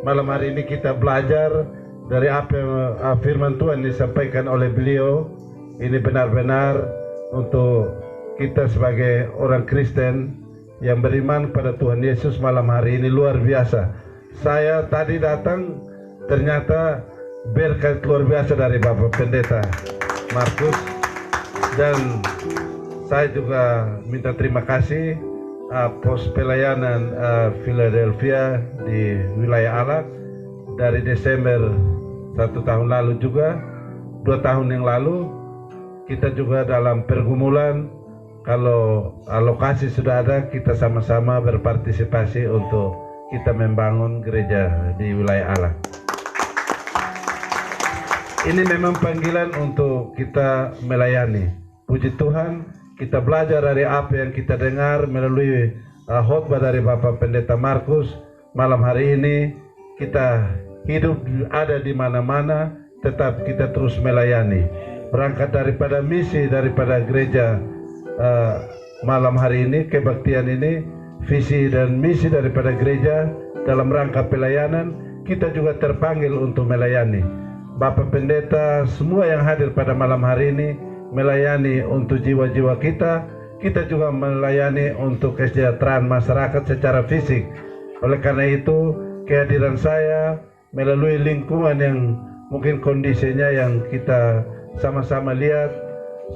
Malam hari ini kita belajar dari apa yang firman Tuhan disampaikan oleh beliau. Ini benar-benar untuk kita sebagai orang Kristen yang beriman pada Tuhan Yesus. Malam hari ini luar biasa. Saya tadi datang, ternyata berkat luar biasa dari Bapak Pendeta. Markus. Dan saya juga minta terima kasih pos pelayanan Philadelphia di wilayah Alak dari Desember 1 tahun lalu juga 2 tahun yang lalu kita juga dalam pergumulan. Kalau alokasi sudah ada, kita sama-sama berpartisipasi untuk kita membangun gereja di wilayah Allah. Ini memang panggilan untuk kita melayani. Puji Tuhan, kita belajar dari apa yang kita dengar melalui khotbah dari Bapak Pendeta Markus. Malam hari ini kita hidup ada di mana-mana, tetap kita terus melayani. Berangkat daripada misi daripada gereja malam hari ini, kebaktian ini, visi dan misi daripada gereja dalam rangka pelayanan, kita juga terpanggil untuk melayani. Bapak Pendeta, semua yang hadir pada malam hari ini melayani untuk jiwa-jiwa kita. Kita juga melayani untuk kesejahteraan masyarakat secara fisik. Oleh karena itu, kehadiran saya melalui lingkungan yang mungkin kondisinya yang kita sama-sama lihat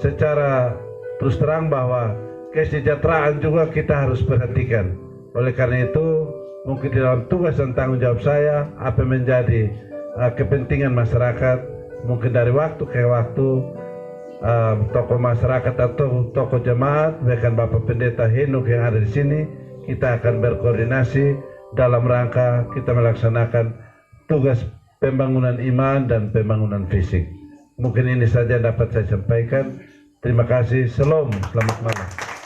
secara terus terang bahwa kesejahteraan juga kita harus perhatikan. Oleh karena itu, mungkin di dalam tugas dan tanggung jawab saya, apa menjadi kepentingan masyarakat, mungkin dari waktu ke waktu, tokoh masyarakat atau tokoh jemaat, bahkan Bapak Pendeta Henuk yang ada di sini, kita akan berkoordinasi dalam rangka kita melaksanakan tugas pembangunan iman dan pembangunan fisik. Mungkin ini saja dapat saya sampaikan. Terima kasih. Shalom. Selamat malam.